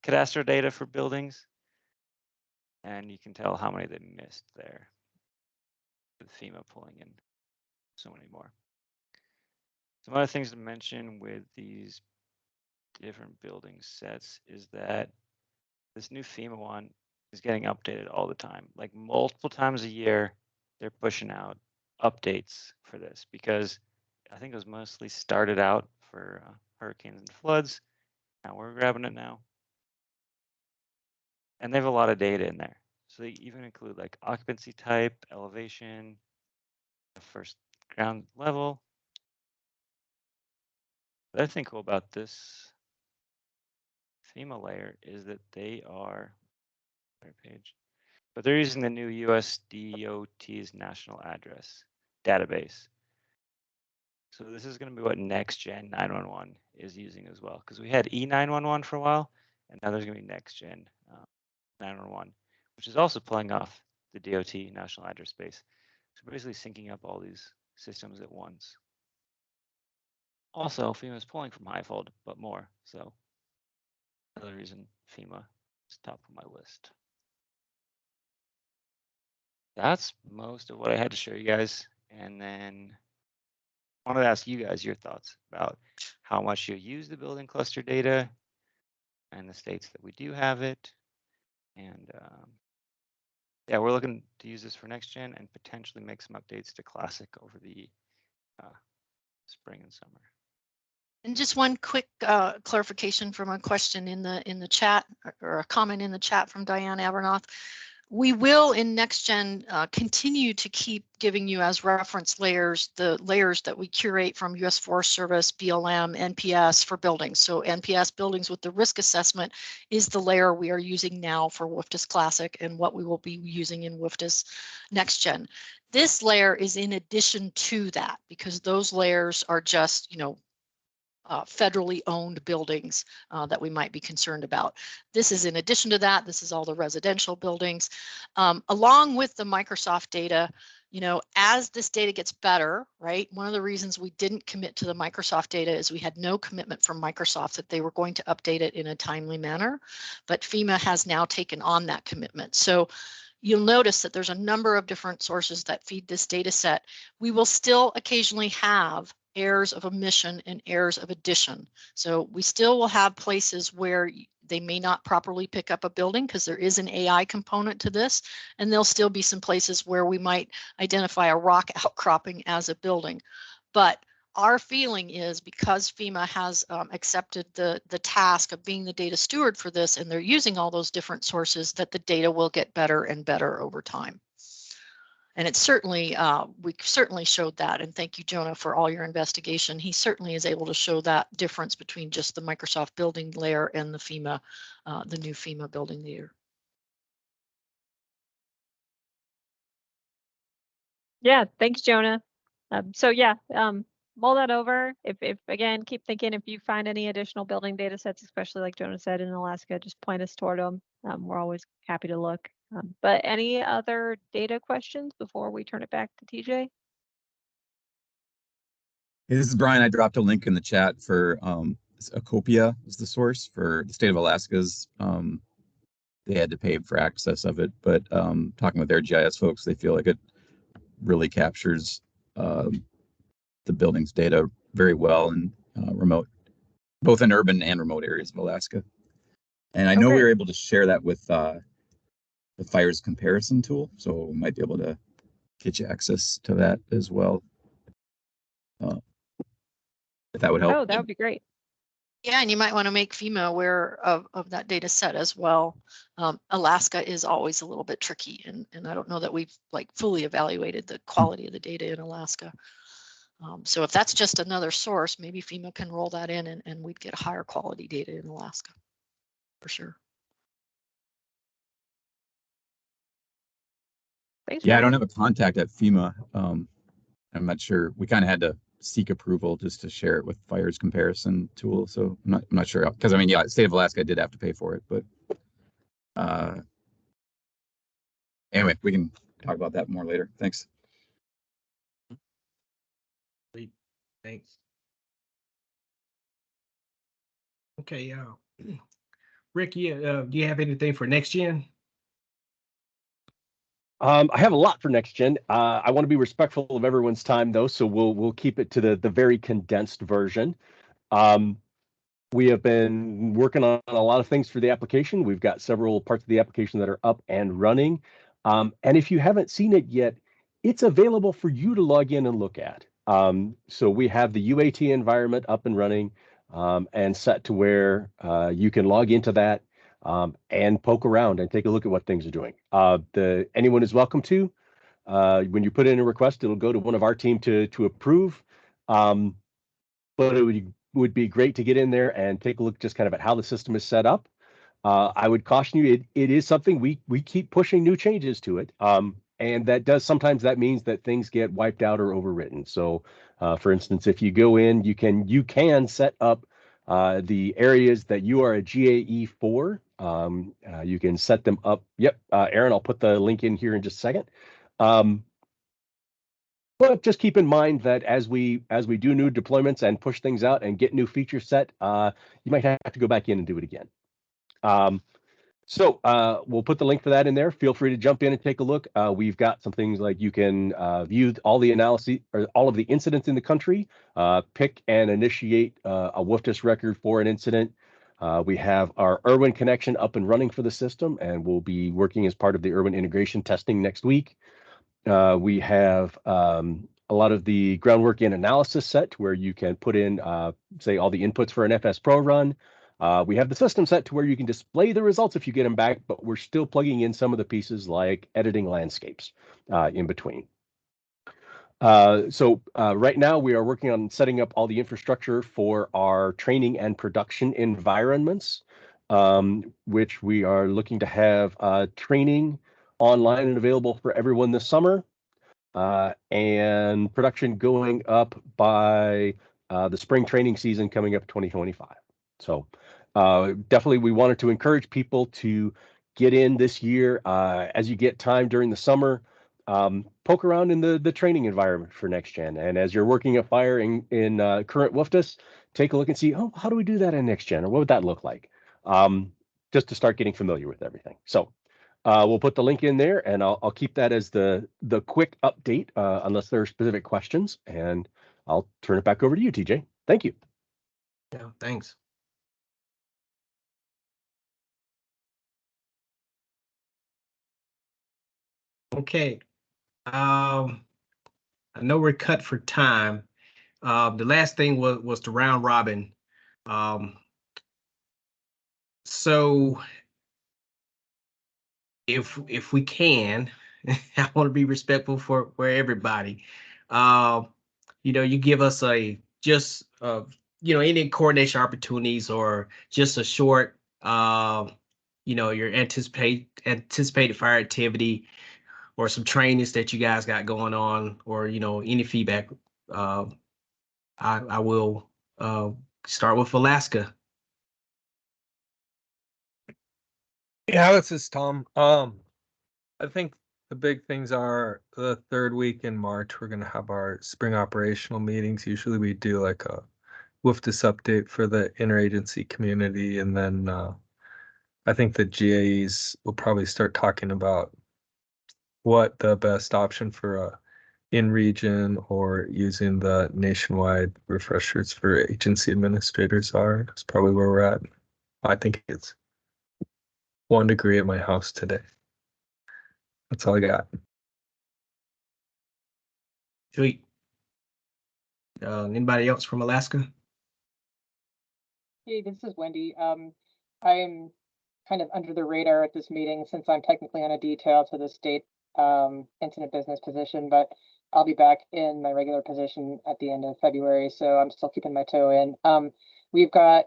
cadastral data for buildings. And you can tell how many they missed there with FEMA pulling in so many more. Some other things to mention with these different building sets is that this new FEMA one is getting updated all the time, like multiple times a year. They're pushing out updates for this because I think it was mostly started out for hurricanes and floods. Now we're grabbing it now. And they have a lot of data in there. So they even include like occupancy type, elevation, the first ground level. The other thing cool about this FEMA layer is that they are, page, but they're using the new USDOT's national address database. So this is going to be what NextGen 911 is using as well, because we had E911 for a while, and now there's going to be NextGen 911, which is also pulling off the DOT national address space. So basically syncing up all these systems at once. Also, FEMA is pulling from Highfield, but more. So another reason FEMA is top of my list. That's most of what I had to show you guys. And then I wanted to ask you guys your thoughts about how much you use the building cluster data and the states that we do have it. And yeah, we're looking to use this for next gen and potentially make some updates to Classic over the spring and summer. And just one quick clarification from a question in the chat, or a comment in the chat from Diane Abernoth. We will in next gen continue to keep giving you as reference layers the layers that we curate from US Forest Service, BLM, NPS for buildings. So NPS buildings with the risk assessment is the layer we are using now for WFDS Classic and what we will be using in WFDS next gen. This layer is in addition to that, because those layers are just, you know, federally owned buildings that we might be concerned about. This is in addition to that. This is all the residential buildings. Along with the Microsoft data, you know, as this data gets better, right? One of the reasons we didn't commit to the Microsoft data is we had no commitment from Microsoft that they were going to update it in a timely manner, but FEMA has now taken on that commitment. So you'll notice that there's a number of different sources that feed this data set. We will still occasionally have errors of omission and errors of addition. So we still will have places where they may not properly pick up a building because there is an AI component to this, and there'll still be some places where we might identify a rock outcropping as a building. But our feeling is, because FEMA has accepted the task of being the data steward for this, and they're using all those different sources, that the data will get better and better over time. And it's certainly, we certainly showed that. And thank you, Jonah, for all your investigation. He certainly is able to show that difference between just the Microsoft building layer and the FEMA, the new FEMA building layer. Yeah, thanks, Jonah. So yeah, mull that over. If again, keep thinking, if you find any additional building data sets, especially like Jonah said in Alaska, just point us toward them. We're always happy to look. But any other data questions before we turn it back to TJ? Hey, this is Brian. I dropped a link in the chat for Acopia is the source for the state of Alaska's. They had to pay for access of it, but talking with their GIS folks, they feel like it really captures the building's data very well in remote, both in urban and remote areas of Alaska. And I know we were able to share that with the fires comparison tool, so we might be able to get you access to that as well. If that would help. Oh, that would be great. Yeah, and you might want to make FEMA aware of that data set as well. Alaska is always a little bit tricky, and I don't know that we've like fully evaluated the quality of the data in Alaska. So if that's just another source, maybe FEMA can roll that in, and we'd get higher quality data in Alaska, for sure. Thanks, yeah, Brian. I don't have a contact at FEMA. I'm not sure. We kind of had to seek approval just to share it with fires comparison tool. So I'm not sure, because I mean, yeah, state of Alaska did have to pay for it, but anyway, we can talk about that more later. Thanks. Thanks. Okay, Rick, do you have anything for next gen? I have a lot for next gen. I want to be respectful of everyone's time though, so we'll keep it to the very condensed version. We have been working on a lot of things for the application. We've got several parts of the application that are up and running. And if you haven't seen it yet, it's available for you to log in and look at. So we have the UAT environment up and running and set to where you can log into that and poke around and take a look at what things are doing. Anyone is welcome to. When you put in a request, it'll go to one of our team to approve. But it would be great to get in there and take a look just kind of at how the system is set up. I would caution you, it is something we keep pushing new changes to it. And that does sometimes that means that things get wiped out or overwritten. So for instance, if you go in, you can set up the areas that you are a GAE for. You can set them up. Yep, Aaron, I'll put the link in here in just a second. But just keep in mind that as we do new deployments and push things out and get new feature set, you might have to go back in and do it again. So we'll put the link for that in there. Feel free to jump in and take a look. We've got some things like you can view all the analysis or all of the incidents in the country, pick and initiate a WFDS record for an incident. We have our Irwin connection up and running for the system, and we'll be working as part of the Irwin integration testing next week. We have a lot of the groundwork in analysis set where you can put in, say, all the inputs for an FS Pro run. We have the system set to where you can display the results if you get them back, but we're still plugging in some of the pieces like editing landscapes in between. So right now we are working on setting up all the infrastructure for our training and production environments, which we are looking to have training online and available for everyone this summer, and production going up by the spring training season coming up 2025. So definitely we wanted to encourage people to get in this year as you get time during the summer. Poke around in the training environment for next gen, and as you're working at fire in current WFDS, take a look and see, oh, how do we do that in next gen, or what would that look like, just to start getting familiar with everything. So we'll put the link in there, and I'll keep that as the quick update unless there are specific questions, and I'll turn it back over to you, TJ. Thank you. Yeah, thanks. Okay. I know we're cut for time. The last thing was the round robin. So if we can, I want to be respectful for everybody. You give us any coordination opportunities or just a short, your anticipated fire activity or some trainings that you guys got going on, or any feedback. I will start with Alaska. Yeah, this is Tom. I think the big things are the third week in March, we're going to have our spring operational meetings. Usually we do like a WFDS update for the interagency community. And then I think the GAEs will probably start talking about what the best option for in-region or using the nationwide refreshers for agency administrators are. That's probably where we're at. I think it's 1 degree at my house today. That's all I got. Sweet. Anybody else from Alaska? Hey, this is Wendy. I'm kind of under the radar at this meeting since I'm technically on a detail to the state incident business position, but I'll be back in my regular position at the end of February, so I'm still keeping my toe in. We've got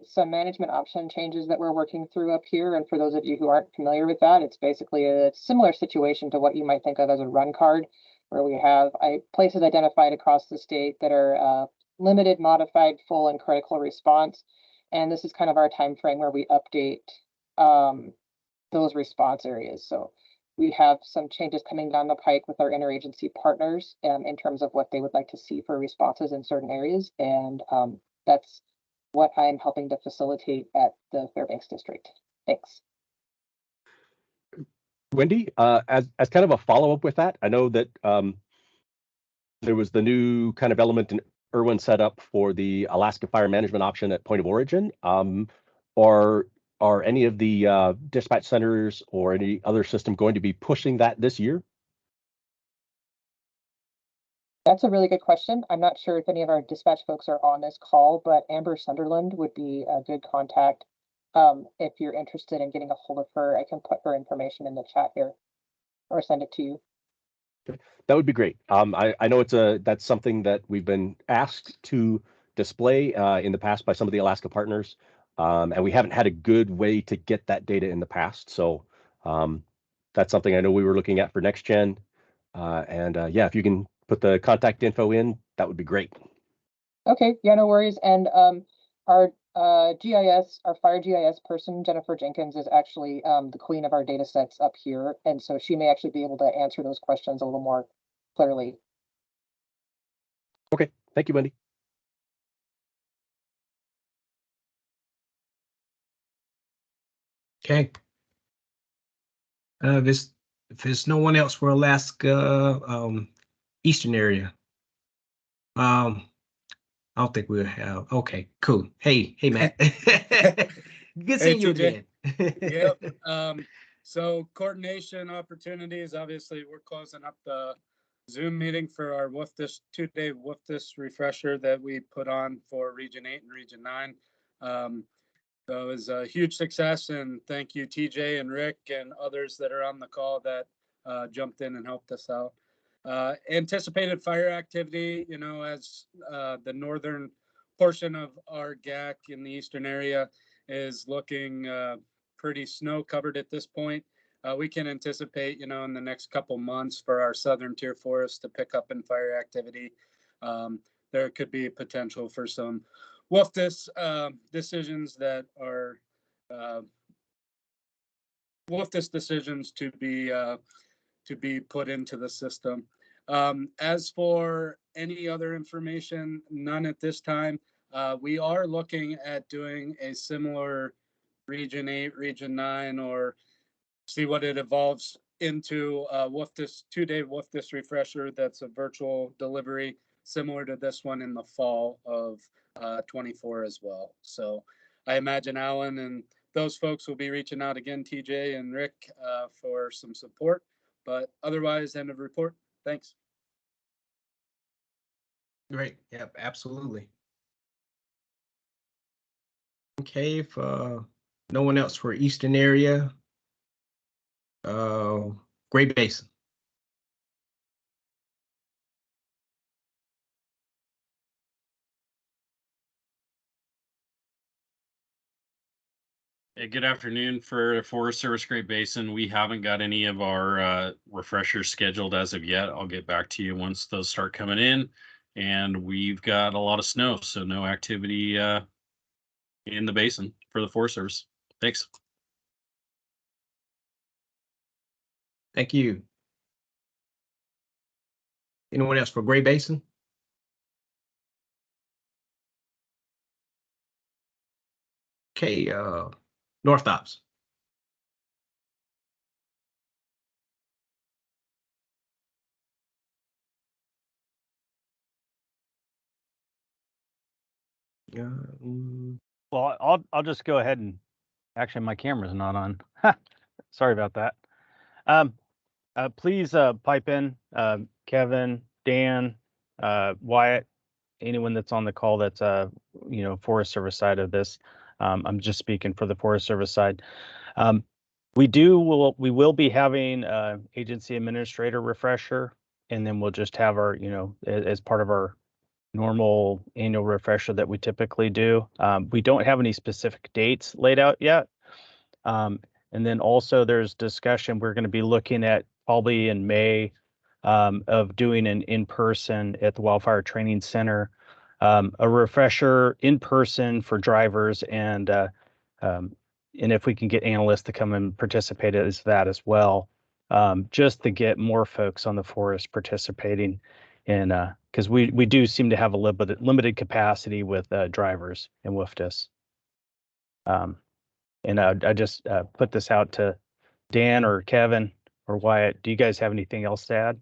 some management option changes that we're working through up here, and for those of you who aren't familiar with that, it's basically a similar situation to what you might think of as a run card, where we have places identified across the state that are limited, modified, full, and critical response. And this is kind of our time frame where we update those response areas. So we have some changes coming down the pike with our interagency partners in terms of what they would like to see for responses in certain areas. And that's what I'm helping to facilitate at the Fairbanks district. Thanks. Wendy, as kind of a follow-up with that, I know that there was the new kind of element in Irwin set up for the Alaska Fire Management option at point of origin. Are any of the dispatch centers or any other system going to be pushing that this year? That's a really good question. I'm not sure if any of our dispatch folks are on this call, but Amber Sunderland would be a good contact. If you're interested in getting a hold of her, I can put her information in the chat here or send it to you. That would be great. I know that's something that we've been asked to display in the past by some of the Alaska partners, and we haven't had a good way to get that data in the past. So that's something I know we were looking at for next gen. Yeah, if you can put the contact info in, that would be great. Okay, yeah, no worries. And our GIS, our fire GIS person, Jennifer Jenkins, is actually the queen of our data sets up here. And so she may actually be able to answer those questions a little more clearly. Okay, thank you, Wendy. Okay, If there's no one else for Alaska, Eastern area, I don't think we'll have. Okay, cool. Hey, Matt. Good seeing you TJ. again. Yep. So coordination opportunities, obviously we're closing up the Zoom meeting for our WFDS 2-day WFDS refresher that we put on for Region 8 and Region 9. So it was a huge success, and thank you TJ and Rick and others that are on the call that jumped in and helped us out. Anticipated fire activity, as the northern portion of our GAC in the eastern area is looking pretty snow covered at this point. We can anticipate, in the next couple months for our southern tier forests to pick up in fire activity. There could be potential for some WFDS decisions that are WFDS decisions to be put into the system. As for any other information, none at this time. We are looking at doing a similar Region 8, Region 9, or see what it evolves into WFDS 2-day WFDS refresher that's a virtual delivery similar to this one in the fall of 24 as well. So I imagine Alan and those folks will be reaching out again, TJ and Rick, for some support. But otherwise, end of report. Thanks. Great. Yep, absolutely. Okay, if no one else for Eastern area, Great Basin. Hey, good afternoon for Forest Service Great Basin. We haven't got any of our refreshers scheduled as of yet. I'll get back to you once those start coming in. And we've got a lot of snow, so no activity in the basin for the Forest Service. Thanks. Thank you. Anyone else for Great Basin? Okay, North Ops. Well, I'll just go ahead and actually my camera's not on. Sorry about that. Please pipe in Kevin, Dan, Wyatt, anyone that's on the call that's Forest Service side of this. I'm just speaking for the Forest Service side. We will be having agency administrator refresher, and then we'll just have our as part of our normal annual refresher that we typically do. We don't have any specific dates laid out yet. And then also there's discussion we're going to be looking at probably in May of doing an in-person at the Wildfire Training Center, a refresher in person for drivers, and if we can get analysts to come and participate as that as well, just to get more folks on the forest participating in, because we do seem to have a limited capacity with drivers in WFDS. And I just put this out to Dan or Kevin or Wyatt. Do you guys have anything else to add?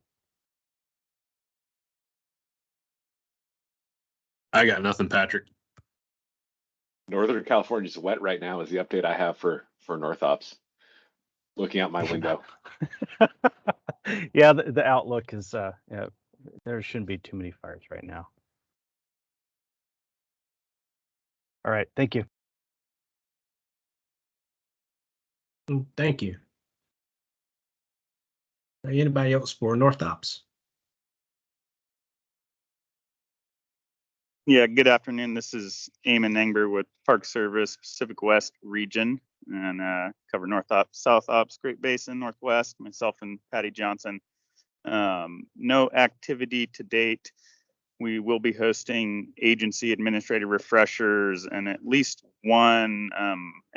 I got nothing, Patrick. Northern California's wet right now is the update I have for North Ops. Looking out my window. Yeah, the outlook is there shouldn't be too many fires right now. All right, thank you. Thank you. Anybody else for North Ops? Yeah, good afternoon. This is Eamon Engber with Park Service Pacific West Region, and cover North Ops, South Ops, Great Basin, Northwest, myself and Patty Johnson. No activity to date. We will be hosting agency administrative refreshers and at least one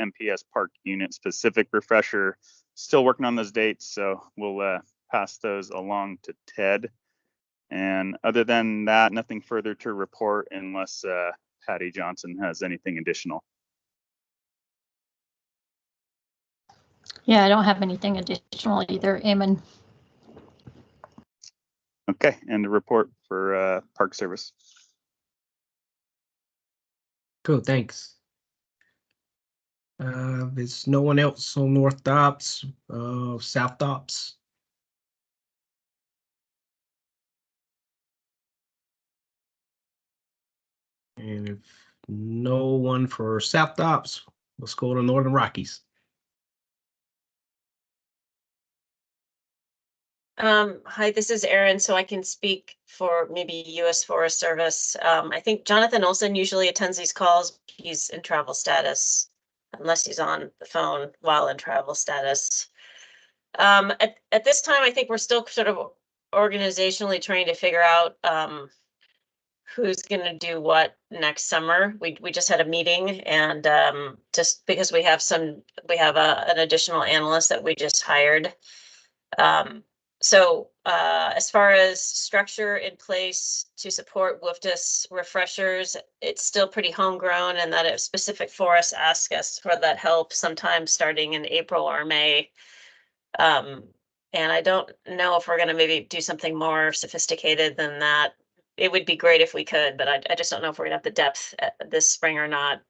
MPS Park unit specific refresher. Still working on those dates, so we'll pass those along to Ted. And other than that, nothing further to report unless Patty Johnson has anything additional. Yeah, I don't have anything additional either, Eamon. Okay, and the report for Park Service. Cool, thanks. There's no one else on North Dobbs, South Dobbs. And if no one for South Dobbs, let's go to Northern Rockies. Hi, this is Erin, so I can speak for maybe U.S. Forest Service. I think Jonathan Olson usually attends these calls. He's in travel status, unless he's on the phone while in travel status. At this time, I think we're still sort of organizationally trying to figure out who's going to do what next summer. We just had a meeting, and just because we have an additional analyst that we just hired. So as far as structure in place to support WFDS refreshers, it's still pretty homegrown, and that if specific forests ask us for that help sometime starting in April or May. And I don't know if we're going to maybe do something more sophisticated than that. It would be great if we could, but I just don't know if we're going to have the depth this spring or not.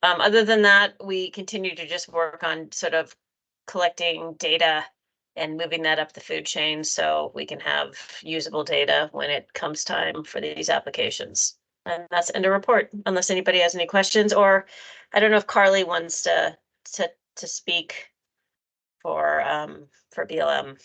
Other than that, we continue to just work on sort of collecting data and moving that up the food chain so we can have usable data when it comes time for these applications. And that's end of report, unless anybody has any questions, or I don't know if Carly wants to speak for BLM.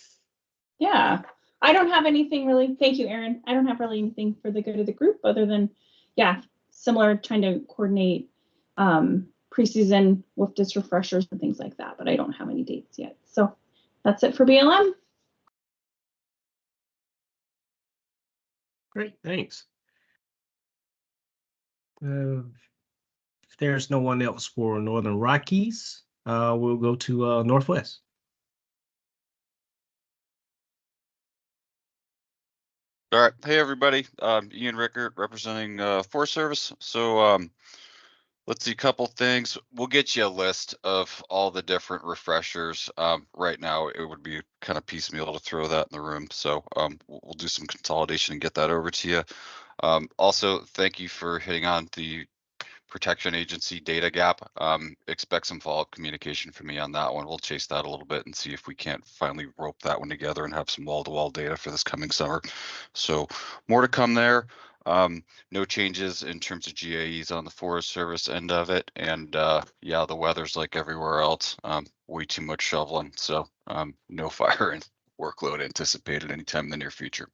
Yeah, I don't have anything really. Thank you, Erin. I don't have really anything for the good of the group other than, yeah, similar, trying to coordinate preseason WFDS refreshers and things like that, but I don't have any dates yet. So that's it for BLM. Great, thanks. If there's no one else for Northern Rockies, we'll go to Northwest. All right. Hey, everybody. Ian Rickert representing Forest Service. So let's see a couple things. We'll get you a list of all the different refreshers. Right now, it would be kind of piecemeal to throw that in the room. So we'll do some consolidation and get that over to you. Also, thank you for hitting on the Protection Agency data gap. Expect some follow-up communication from me on that one. We'll chase that a little bit and see if we can't finally rope that one together and have some wall-to-wall data for this coming summer. So more to come there. No changes in terms of GAEs on the Forest Service end of it. And yeah, the weather's like everywhere else. Way too much shoveling. So no fire and workload anticipated anytime in the near future.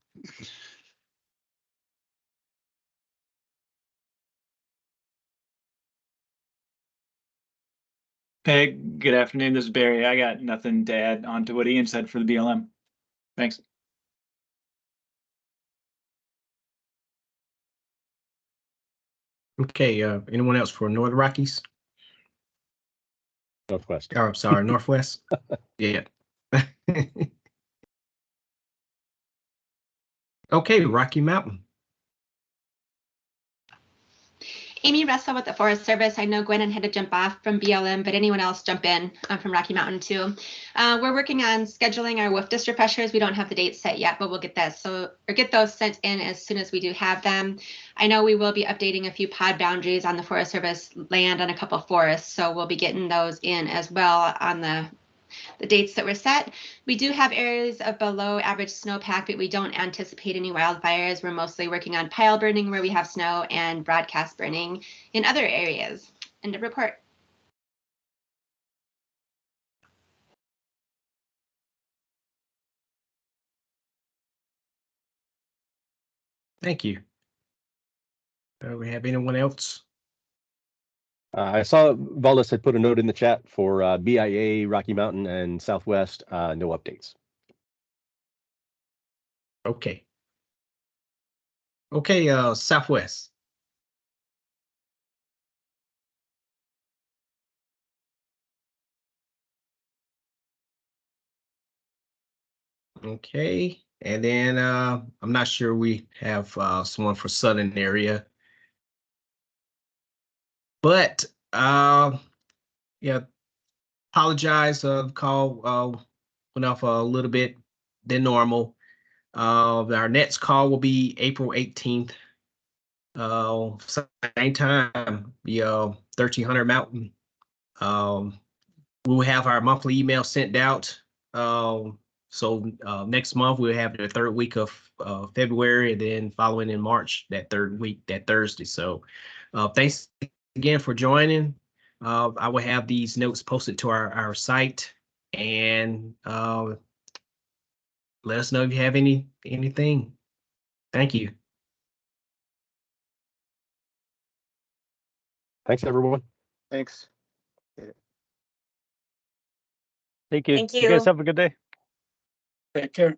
Hey, good afternoon. This is Barry. I got nothing to add on to what Ian said for the BLM. Thanks. Okay, anyone else for Northern Rockies? Northwest. Oh, I'm sorry, Northwest. Yeah. Okay, Rocky Mountain. Amy Russell with the Forest Service. I know Gwennon had to jump off from BLM, but anyone else jump in from Rocky Mountain too. We're working on scheduling our WFDS refreshers. We don't have the dates set yet, but we'll get get those sent in as soon as we do have them. I know we will be updating a few pod boundaries on the Forest Service land on a couple of forests, so we'll be getting those in as well on the dates that were set. We do have areas of below average snowpack, but we don't anticipate any wildfires. We're mostly working on pile burning where we have snow and broadcast burning in other areas. End of report. Thank you. We have anyone else? I saw Valdez had put a note in the chat for BIA, Rocky Mountain, and Southwest. No updates. Okay. Okay, Southwest. Okay, and then I'm not sure we have someone for Southern area. But yeah, apologize. Call went off a little bit than normal. Our next call will be April 18th. Same time, 1300 Mountain. We'll have our monthly email sent out. So next month we'll have the third week of February, and then following in March, that third week, that Thursday. So thanks again for joining. I will have these notes posted to our site, and let us know if you have anything. Thank you. Thanks, everyone. Thanks. Thank you. Thank You guys you. have a good day. Take care.